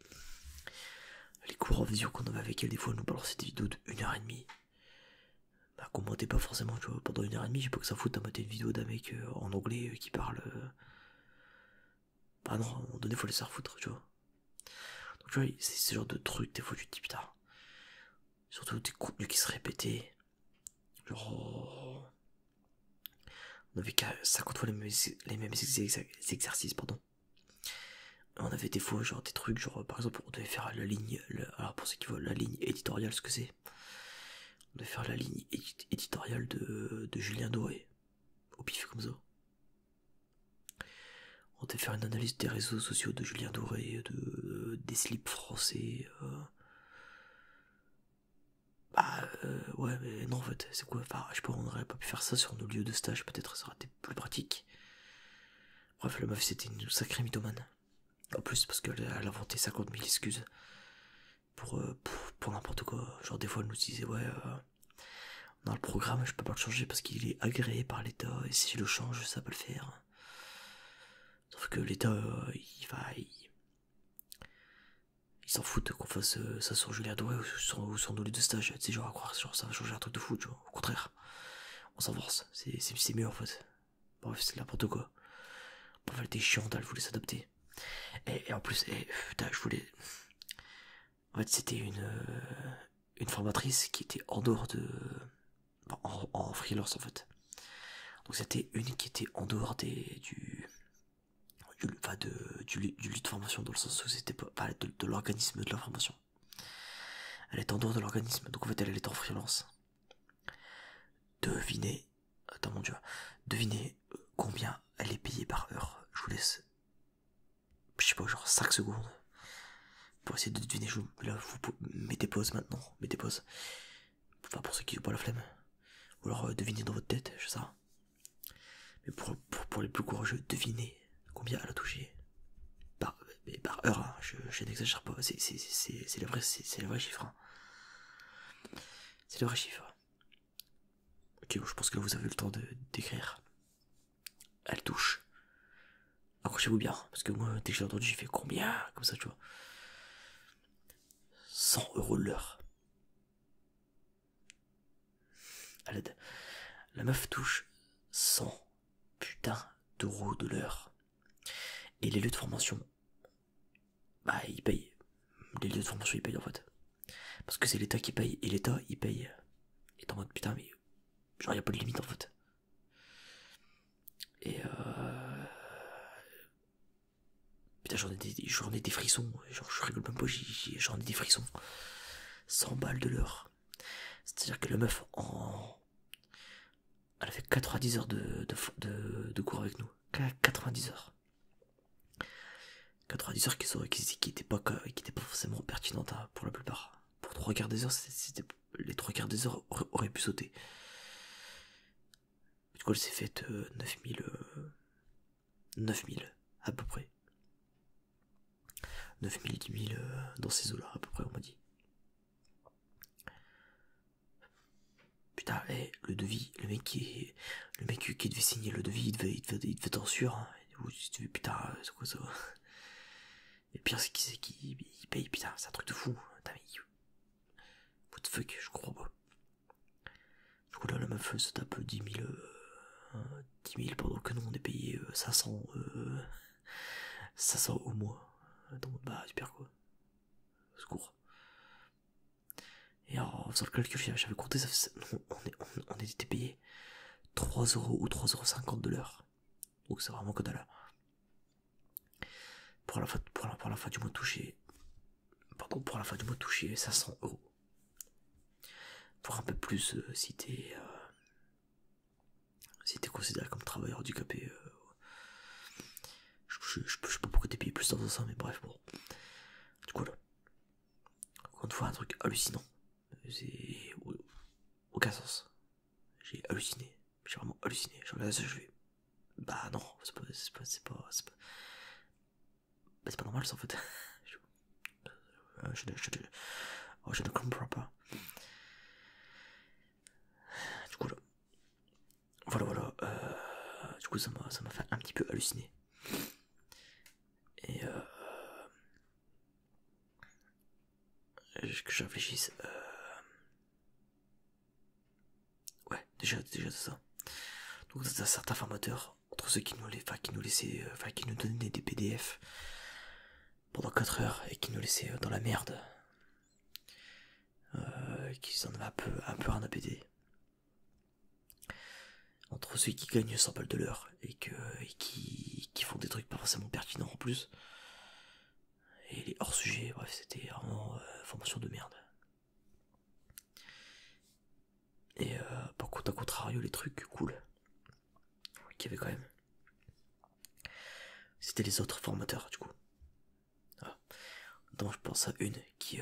Les cours en visio qu'on avait avec elle, des fois, elle nous balançait des vidéos de 1h30. Bah, qu'on montait pas forcément, tu vois. Pendant 1h30, j'ai pas que ça fout à mater une vidéo d'un mec en anglais qui parle. Bah non, à un moment donné, faut les faire foutre, tu vois. Donc, tu vois, c'est ce genre de truc, des fois, tu te dis putain. Surtout des contenus qui se répétaient. Genre. On avait qu'à 50 fois les mêmes exercices, pardon. On avait des fois, genre, des trucs, genre, par exemple, on devait faire la ligne. Alors, pour ceux qui voient la ligne éditoriale, ce que c'est. On devait faire la ligne éditoriale de Julien Doré. Au pif, comme ça. On devait faire une analyse des réseaux sociaux de Julien Doré, des slips français. Ouais, mais non, en fait, c'est quoi? Enfin, je sais pas, on aurait pas pu faire ça sur nos lieux de stage, peut-être ça aurait été plus pratique. Bref, la meuf, c'était une sacrée mythomane. En plus, parce qu'elle a inventé 50 000 excuses pour n'importe quoi. Genre, des fois, elle nous disait, ouais, dans le programme, je peux pas le changer parce qu'il est agréé par l'État, et si je le change, ça peut le faire. Sauf que l'État, ils s'en foutent qu'on fasse ça sur Julien Doré ou sur nos lieux de stage. Tu sais, genre à croire, genre ça va changer un truc de fou, tu vois. Au contraire, on s'avance, c'est mieux en fait. Bref, c'est n'importe quoi. Bref, elle était chiante, elle voulait s'adapter. Et en plus, putain, je voulais. En fait, c'était une formatrice qui était en dehors de. En freelance en fait. Donc c'était une qui était en dehors du lieu de formation, dans le sens où c'était pas de l'organisme de la formation. Elle est en dehors de l'organisme, donc en fait elle est en freelance. Devinez, attends mon dieu, devinez combien elle est payée par heure. Je vous laisse, je sais pas, genre 5 secondes pour essayer de deviner. Là, vous mettez pause maintenant, mettez pause. Enfin, pour ceux qui n'ont pas la flemme. Ou alors devinez dans votre tête, je sais ça. Mais pour les plus courageux, devinez combien elle a touché. Par heure, hein, je n'exagère pas, c'est le vrai chiffre. Hein. C'est le vrai chiffre. Ok, je pense que vous avez le temps d'écrire. Elle touche. Accrochez-vous bien, parce que moi, dès que j'ai entendu, j'ai fait combien? Comme ça, tu vois. 100 € l'heure. À l'aide. La meuf touche 100 putain d'euros de l'heure. Et les lieux de formation, bah, ils payent. Les lieux de formation, ils payent en fait. Parce que c'est l'État qui paye, et l'État, il paye. Et t'es en mode putain, mais genre, y a pas de limite en fait. Et putain, j'en ai des frissons. Genre, je rigole même pas, j'en ai des frissons. 100 balles de l'heure. C'est-à-dire que la meuf, elle a fait 90 heures de cours avec nous. 90 heures. 90 heures qui étaient pas forcément pertinentes hein, pour la plupart. Pour 3 quarts des heures, c'était les 3 quarts des heures auraient pu sauter. Du coup, elle s'est faite 9000 à peu près. 9000, 10 000 dans ces eaux-là, à peu près, on m'a dit. Putain, le devis, le mec qui devait signer le devis, il devait t'en sûr. Hein. Putain, c'est quoi ça? Et pire, c'est qui paye, putain, c'est un truc de fou. Putain, mais what the fuck, je crois pas. Du coup, là, la meuf se tape 10 000 pendant que nous, on est payé 500 au mois. Donc, bah, super quoi. Secours. Et en faisant le calcul, j'avais compté, on était payé 3€ ou 3,50€ de l'heure. Donc c'est vraiment que dalle. Pour la fin du mois touché. Pardon, pour la fin du mois touché 500€. Pour un peu plus si t'es considéré comme travailleur handicapé. Je sais pas pourquoi t'es payé plus dans ça, mais bref, bon. Du coup là. Encore une fois, un truc hallucinant. C'est aucun sens. J'ai halluciné. J'ai vraiment halluciné. Je regardais ça, je fais. Bah non, c'est pas normal ça en fait. Je ne comprends pas. Du coup là. Voilà. Du coup ça m'a fait un petit peu halluciner. Et que je réfléchisse. Ouais, déjà c'est ça. Donc c'est un certain formateur, entre ceux qui nous laissaient, qui nous donnaient des PDF pendant 4 heures et qui nous laissaient dans la merde. Qui en avaient un peu rien à péter. Entre ceux qui gagnent 100 balles de l'heure et qui font des trucs pas forcément pertinents en plus. Et les hors sujets, bref, c'était vraiment formation de merde. Et par contre, à contrario, les trucs cool qu'il y avait quand même, c'était les autres formateurs du coup. Ah. Donc je pense à une qui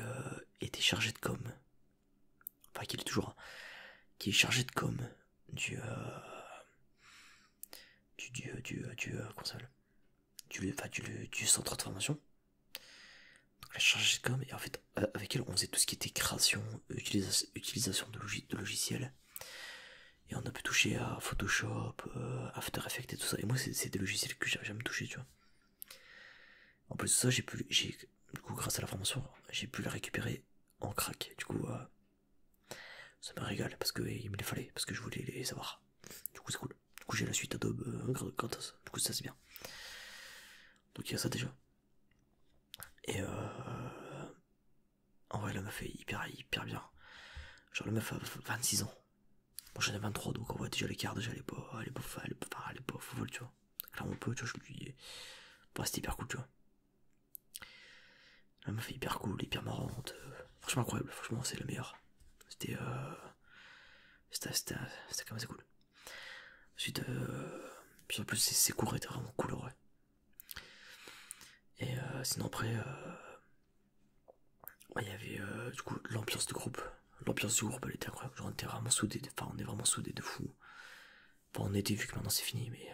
était chargée de com, enfin qui est toujours, hein, qui est chargée de com du comment ça s'appelle, du centre de formation. Donc la chargée de com, et en fait avec elle on faisait tout ce qui était création, utilisation de logiciels. Et on a pu toucher à Photoshop, After Effects et tout ça. Et moi c'est des logiciels que j'avais jamais touché, tu vois. En plus de ça, du coup grâce à la formation, j'ai pu les récupérer en crack. Du coup ça me régale parce qu'il me les fallait, parce que je voulais les savoir. Du coup c'est cool. Du coup j'ai la suite Adobe gratos. Du coup ça c'est bien. Donc il y a ça déjà. Et en vrai la meuf est hyper bien. Genre la meuf a 26 ans. Moi j'en ai 23, donc en vrai déjà l'écart, déjà elle est pas folle, tu vois. Clairement peu, tu vois, je lui. Bah c'était hyper cool, tu vois. La meuf est hyper cool, hyper marrante. Franchement incroyable, franchement c'est le meilleur. C'était quand même assez cool. Ensuite, puis en plus ses cours étaient vraiment cool en vrai. Et sinon après, il y avait du coup l'ambiance du groupe. L'ambiance du groupe elle était incroyable. Genre on était vraiment soudés, on est vraiment soudés de fou. Enfin on était, vu que maintenant c'est fini, mais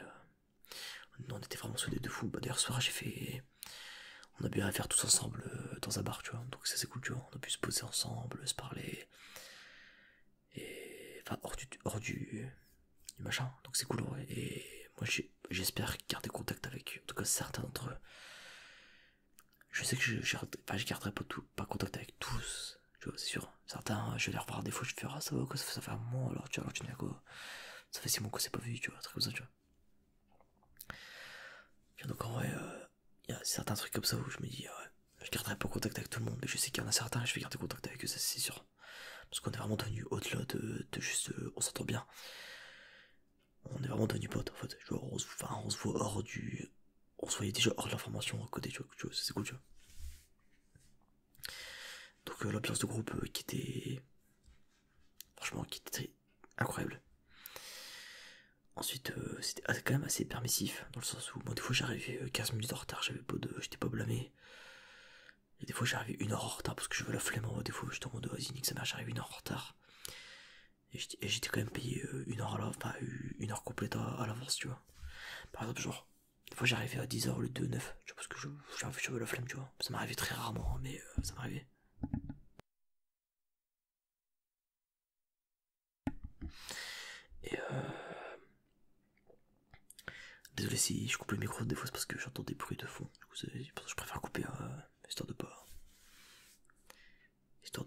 on était vraiment soudés de fou. Bah d'ailleurs ce soir on a bu à faire tous ensemble dans un bar, tu vois. Donc ça c'est cool, tu vois. On a pu se poser ensemble, se parler. Et enfin hors du machin. Donc c'est cool, ouais. Et moi j'espère garder contact avec en tout cas certains d'entre eux. Je sais que je garderai pas contact avec tous, tu vois, c'est sûr. Certains, je vais les revoir des fois, je vais faire ça va quoi, ça fait un moment, alors tu n'as quoi. Ça fait 6 mois qu'on s'est pas vu, tu vois, un truc comme ça, tu vois. Et donc en vrai, il y a certains trucs comme ça où je me dis, ouais, je garderai pas contact avec tout le monde, mais je sais qu'il y en a certains, je vais garder contact avec eux, ça c'est sûr. Parce qu'on est vraiment devenus au-delà de juste, on s'entend bien. On est vraiment devenus potes en fait. Genre, on se voit hors du. On se voyait déjà hors de l'information à côté, tu vois, c'est cool, tu vois. Donc l'ambiance de groupe qui était. Franchement, qui était incroyable. Ensuite, c'était quand même assez permissif, dans le sens où moi des fois j'arrivais 15 minutes en retard, j'étais pas blâmé. Et des fois j'arrive 1 heure en retard parce que je veux la flemme en mode, des fois j'étais en mode vas-y nique sa mère, j'arrive 1 heure en retard. Et j'étais quand même payé 1 heure enfin 1 heure complète à l'avance, tu vois. Par exemple, genre, des fois j'arrivais à 10 h au lieu de 9, tu vois, parce que j'avais la flemme, tu vois. Ça m'arrivait très rarement, hein, mais ça m'arrivait. Et désolé si je coupe le micro, des fois c'est parce que j'entends des bruits de fond. Du coup, je préfère couper, histoire de pas. Histoire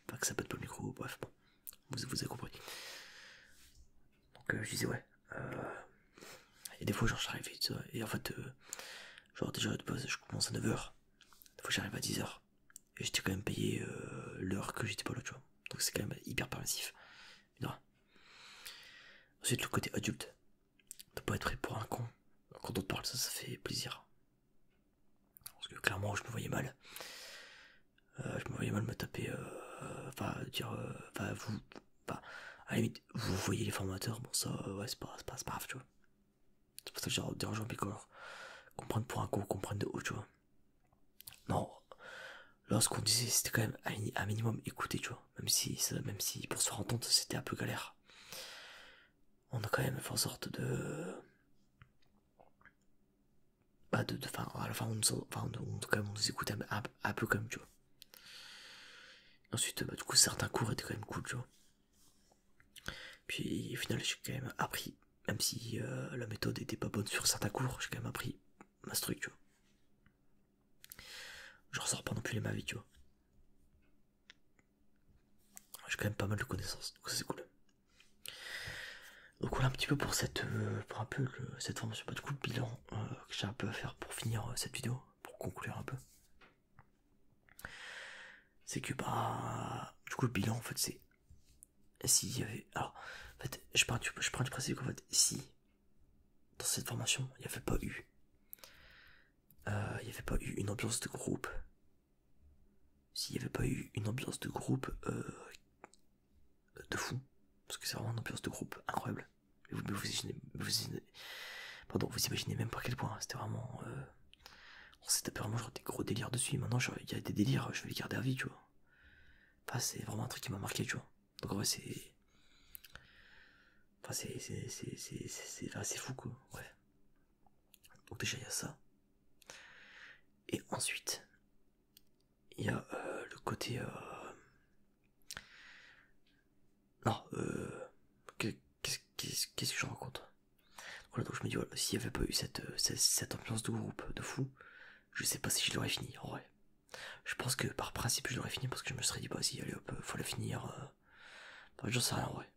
pas que ça pète pas le micro, bref, bon. Vous avez compris. Donc je disais ouais. Et des fois genre j'arrive vite, et en fait, genre déjà de base je commence à 9 h. Des fois j'arrive à 10 h. Et j'étais quand même payé l'heure que j'étais pas là, tu vois. Donc c'est quand même hyper permissif. Mais non. Ensuite le côté adulte. De pas être prêt pour un con. Quand on te parle ça fait plaisir. Parce que clairement je me voyais mal. Je me voyais mal me taper, enfin dire, enfin vous, bah, à la limite, vous voyez les formateurs, bon ça, ouais c'est pas grave, tu vois. C'est pour ça que j'ai dérangé un picoleur. Comprendre pour un con, comprendre de haut, tu vois. Non, là ce qu'on disait c'était quand même un minimum écouter, tu vois. Même si pour se faire entendre c'était un peu galère. On a quand même fait en sorte de, bah enfin à la fin on nous écoutait un peu comme, tu vois. Ensuite, bah, du coup certains cours étaient quand même cool, tu vois. Puis au final j'ai quand même appris, même si la méthode était pas bonne sur certains cours, j'ai quand même appris ma structure. Je ressors pas non plus les ma vie, tu vois. J'ai quand même pas mal de connaissances, donc ça c'est cool. Donc voilà un petit peu pour pour un peu cette formation, pas du coup le bilan que j'ai un peu à faire pour finir cette vidéo, pour conclure un peu. C'est que bah du coup le bilan en fait c'est s'il y avait, alors en fait je prends du principe qu'en fait si dans cette formation il n'y avait pas eu une ambiance de groupe, s'il n'y avait pas eu une ambiance de groupe de fou, parce que c'est vraiment une ambiance de groupe incroyable. Vous imaginez même pas à quel point, c'était vraiment, on s'est tapé vraiment genre des gros délires dessus. Maintenant il y a des délires, je vais les garder à vie, tu vois. Enfin c'est vraiment un truc qui m'a marqué, tu vois. Donc en vrai c'est, enfin c'est fou quoi, ouais. Donc déjà il y a ça. Et ensuite il y a le côté non, qu'est-ce que je rencontre. Voilà, donc je me dis, voilà, s'il n'y avait pas eu cette ambiance de groupe de fou, je sais pas si je l'aurais fini, en vrai. Je pense que par principe, je l'aurais fini parce que je me serais dit, bah si, allez hop, faut la finir. Enfin, j'en sais rien, en vrai.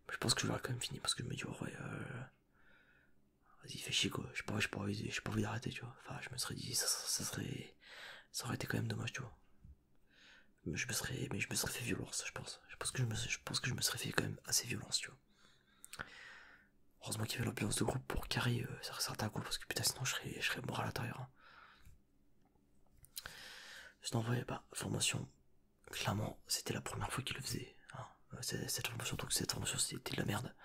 Mais je pense que je l'aurais quand même fini parce que je me dis, en vrai, vas-y, fais chier quoi, j'ai pas envie d'arrêter, tu vois. Enfin, je me serais dit, ça aurait été quand même dommage, tu vois. Mais je me serais fait violence, je pense. Je pense que je me serais fait quand même assez violence, tu vois. Heureusement qu'il y avait l'ambiance de groupe pour carrer certains coups parce que putain, sinon je serais mort à l'intérieur, hein. Sinon, en vrai, bah, formation, clairement, c'était la première fois qu'il le faisait, hein. Cette formation, donc cette formation, c'était de la merde.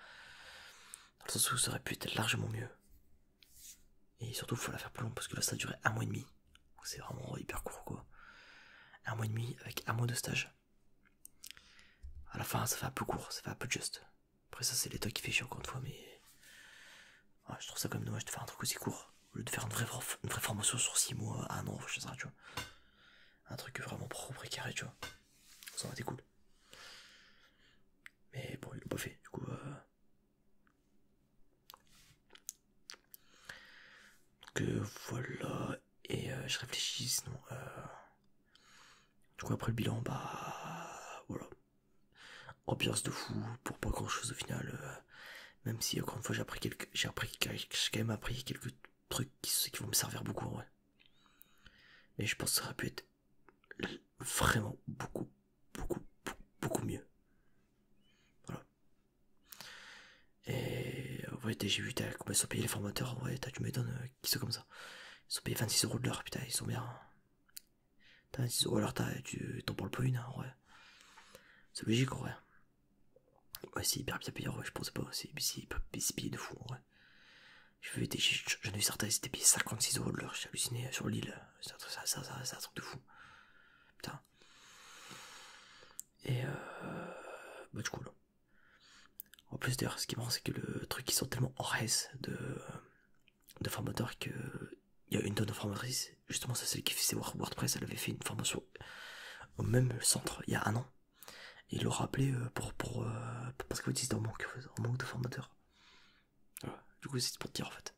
Dans le sens où ça aurait pu être largement mieux. Et surtout, il faut la faire plus long parce que là, ça a duré 1 mois et demi. Donc c'est vraiment hyper court, quoi. 1 mois et demi avec 1 mois de stage. À la fin, ça fait un peu court, ça fait un peu juste. Après, ça, c'est l'état qui fait chier encore une fois, mais. Ouais, je trouve ça quand même dommage de faire un truc aussi court. Au lieu de faire une vraie formation sur 6 mois, 1 an, je sais pas, tu vois. Un truc vraiment propre et carré, tu vois. Ça aurait été cool. Mais bon, il l'a pas fait, du coup. Donc voilà. Et je réfléchis, sinon. Du coup, après le bilan, bah. Voilà. Ambiance de fou, pour pas grand chose au final. Même si, encore une fois, j'ai quand même appris quelques trucs qui vont me servir beaucoup en vrai. Mais je pense que ça aurait pu être vraiment beaucoup mieux. Voilà. Et en vrai, j'ai vu combien ils sont payés les formateurs. En vrai, tu m'étonnes qu'ils sont comme ça. Ils sont payés 26 € de l'heure, putain, ils sont bien. T'as 26 € de l'heure, tu t'en parles pas une, hein, en vrai. C'est logique, en vrai. Ouais, c'est hyper bien payé, en vrai, je pensais pas. C'est payé de fou, en vrai. J'en ai vu certains, ils étaient payés 56 € de l'heure, j'ai halluciné sur l'île. C'est un truc de fou. Putain. Et bah du coup là. En plus d'ailleurs, ce qui est marrant, c'est que le truc, ils sont tellement en reste de formateurs que il y a une tonne de formatrices. Justement, c'est celle qui fait ses WordPress, elle avait fait une formation au même centre il y a un an. Et ils l'ont rappelé parce qu'en fait, ils étaient en manque de formateurs. Voilà. Du coup, c'est pour te dire en fait.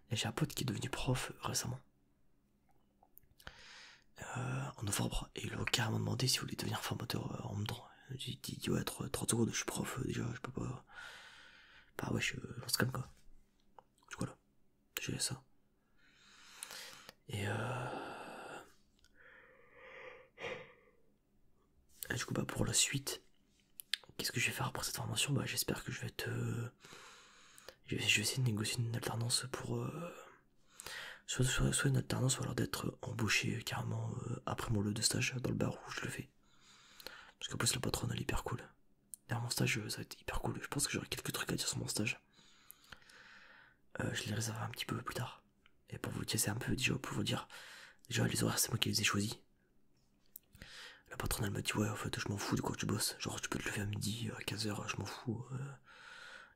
Et j'ai un pote qui est devenu prof récemment. En novembre, et il m'a carrément demandé s'il voulait devenir formateur en même temps. J'ai dit ouais, 30 secondes, je suis prof déjà, je peux pas. Bah ouais, on se calme quoi. Du coup là, j'ai ça. Et du coup bah pour la suite, qu'est-ce que je vais faire après cette formation? Bah j'espère que je vais je vais essayer de négocier une alternance pour soit une alternance ou alors d'être embauché carrément après mon lot de stage dans le bar où je le fais. Parce qu'en plus la patronne elle est hyper cool. Derrière mon stage ça va être hyper cool. Je pense que j'aurai quelques trucs à dire sur mon stage. Je les réserverai un petit peu plus tard. Et pour vous c'est un peu déjà pour vous dire. Déjà les horaires c'est moi qui les ai choisis. La patronne elle m'a dit ouais en fait je m'en fous de quoi tu bosses. Genre tu peux te lever à midi, à 15h, je m'en fous.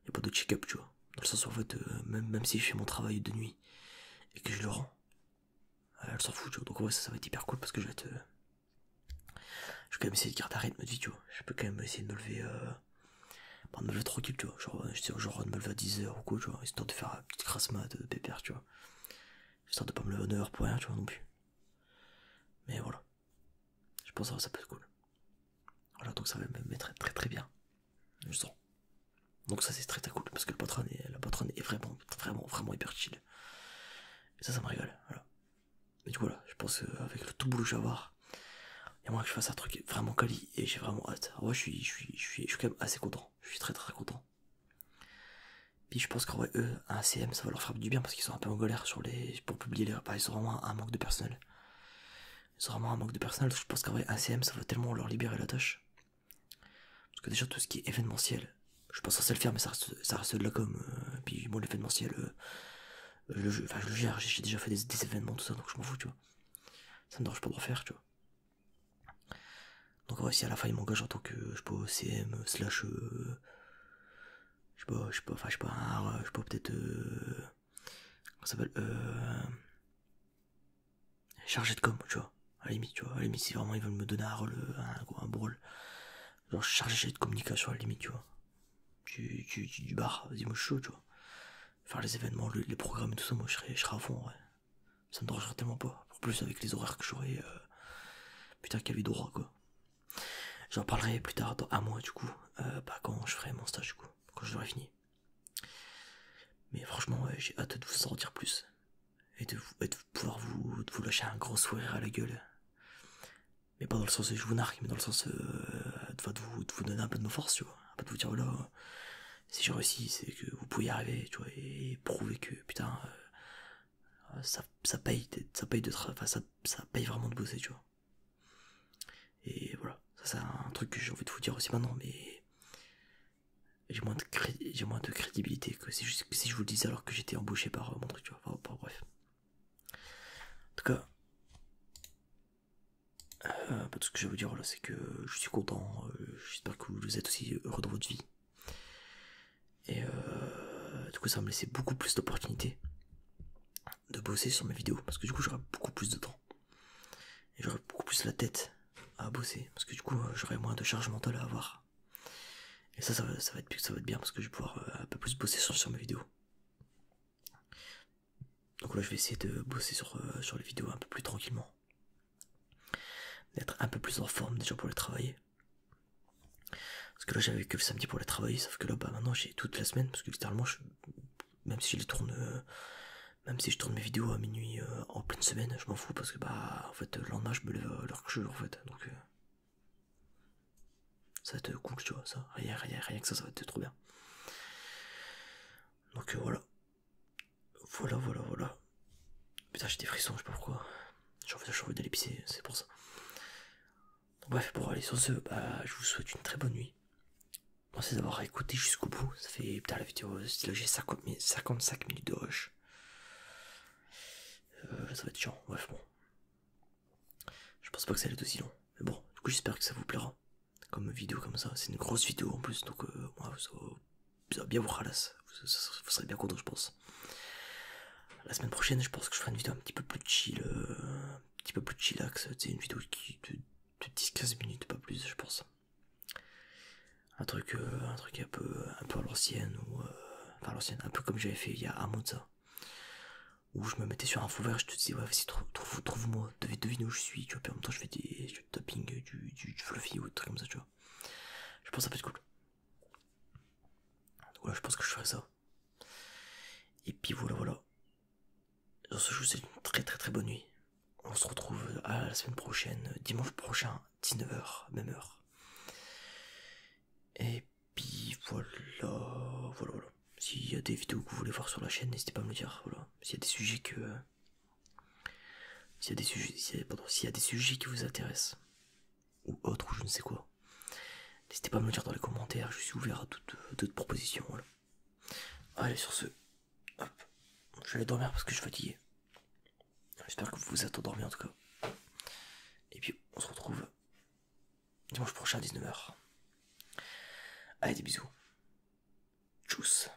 Y a pas de check-up tu vois. Dans le sens où en fait même si je fais mon travail de nuit et que je le rends, elle s'en fout tu vois. Donc ouais ça va être hyper cool parce que je vais quand même essayer de garder un rythme de vie tu vois. Je peux quand même essayer de me lever de me lever tranquille tu vois. Genre de me lever à 10h ou quoi tu vois. Histoire de faire une petite grasse mat de pépère tu vois. Histoire de pas me lever à 9h pour rien tu vois non plus. Mais voilà. Je pense que ça peut être cool. Voilà donc ça va me mettre très très bien. Je sens. Donc ça c'est très très cool parce que la patronne est vraiment hyper chill. Et ça me régale. Voilà. Et du coup voilà, je pense qu'avec le tout boulot que je vais avoir, il y a moyen que je fasse un truc vraiment quali et j'ai vraiment hâte. Alors, ouais, je suis quand même assez content. Je suis très très content. Puis je pense qu'en vrai, eux, un CM, ça va leur faire du bien parce qu'ils sont un peu en galère pour publier les repas. Ils ont vraiment un manque de personnel. Je pense qu'en vrai, un CM, ça va tellement leur libérer la tâche. Parce que déjà, tout ce qui est événementiel, je suis pas censé le faire, mais ça reste de la com. Puis moi, l'événementiel, je le gère. J'ai déjà fait des événements, tout ça, donc je m'en fous, tu vois. Ça me dérange pas de refaire, tu vois. Donc ouais, si à la fin, ils m'engagent en tant que, je sais pas, CM, slash, peut-être, comment ça s'appelle, chargé de com, tu vois. À la limite, tu vois. À la limite, si vraiment ils veulent me donner un rôle, un bon rôle. Genre chargé de communication à la limite, tu vois. Du bar, vas-y, moi je suis chaud, tu vois. Faire les événements, les programmes et tout ça, moi je serais à fond, ouais. Ça me dérangerait tellement pas. En plus, avec les horaires que j'aurais, putain, quelle vie droit, quoi. J'en parlerai plus tard dans un mois, du coup, quand je ferai mon stage, du coup, quand je l'aurai fini. Mais franchement, ouais, j'ai hâte de vous en dire plus. Et de pouvoir de vous lâcher un gros sourire à la gueule. Mais pas dans le sens de je vous narque, mais dans le sens de vous donner un peu de nos forces, tu vois. Un peu de vous dire, voilà, si j'ai réussi, c'est que vous pouvez y arriver, tu vois, et prouver que, putain, ça paye, ça paye vraiment de bosser, tu vois. Et voilà, ça c'est un truc que j'ai envie de vous dire aussi maintenant, mais j'ai moins de crédibilité que si je vous le disais alors que j'étais embauché par mon truc, tu vois. Enfin, bref. En tout cas, tout ce que je vais vous dire là, c'est que je suis content. J'espère que vous êtes aussi heureux dans votre vie. Et du coup, ça va me laisser beaucoup plus d'opportunités de bosser sur mes vidéos parce que du coup, j'aurai beaucoup plus de temps et j'aurai beaucoup plus la tête à bosser parce que du coup, j'aurai moins de charge mentale à avoir. Et ça va être bien parce que je vais pouvoir un peu plus bosser sur mes vidéos. Donc là, je vais essayer de bosser sur les vidéos un peu plus tranquillement, d'être un peu plus en forme déjà pour les travailler. Parce que là j'avais que le samedi pour les travailler, sauf que là bah maintenant j'ai toute la semaine parce que littéralement même si je les tourne même si je tourne mes vidéos à minuit en pleine semaine, je m'en fous parce que bah en fait le lendemain je me lève à l'heure que je veux en fait. Donc ça va être cool tu vois ça. Rien que ça va être trop bien. Donc voilà. Voilà. Putain j'ai des frissons, je sais pas pourquoi. J'ai envie d'aller pisser, c'est pour ça. Donc, bref, pour aller sur ce, bah je vous souhaite une très bonne nuit. Merci d'avoir écouté jusqu'au bout. Ça fait, putain, la vidéo, là j'ai 55 minutes de rush. Ça va être chiant, bref, bon. Je pense pas que ça allait être aussi long. Mais bon, du coup, j'espère que ça vous plaira. Comme vidéo comme ça. C'est une grosse vidéo en plus, donc ouais, ça va bien vous ralasse. Vous serez bien content, je pense. La semaine prochaine, je pense que je ferai une vidéo un petit peu plus chill. Un petit peu plus chillax. C'est une vidéo de 10-15 minutes, pas plus, je pense. Un truc un peu à l'ancienne, ou enfin à l'ancienne, un peu comme j'avais fait il y a un mois de ça. Où je me mettais sur un fond vert, je te disais, ouais, vas-y, trouve-moi, devine où je suis, tu vois, puis en même temps, je fais du tapping, du fluffy ou des trucs comme ça, tu vois. Je pense que ça peut être cool. Donc voilà, je pense que je ferai ça. Et puis voilà. Sur ce, je vous souhaite une très bonne nuit. On se retrouve à la semaine prochaine, dimanche prochain, 19h, même heure. Et puis voilà. S'il y a des vidéos que vous voulez voir sur la chaîne, n'hésitez pas à me le dire. Voilà. S'il y a des sujets s'il y a des sujets qui vous intéressent, ou autres, ou je ne sais quoi, n'hésitez pas à me le dire dans les commentaires, je suis ouvert à toute proposition. Voilà. Allez, sur ce, hop, je vais aller dormir parce que je suis fatigué. J'espère que vous vous êtes endormis en tout cas. Et puis on se retrouve dimanche prochain à 19h. Allez, des bisous. Tchuss.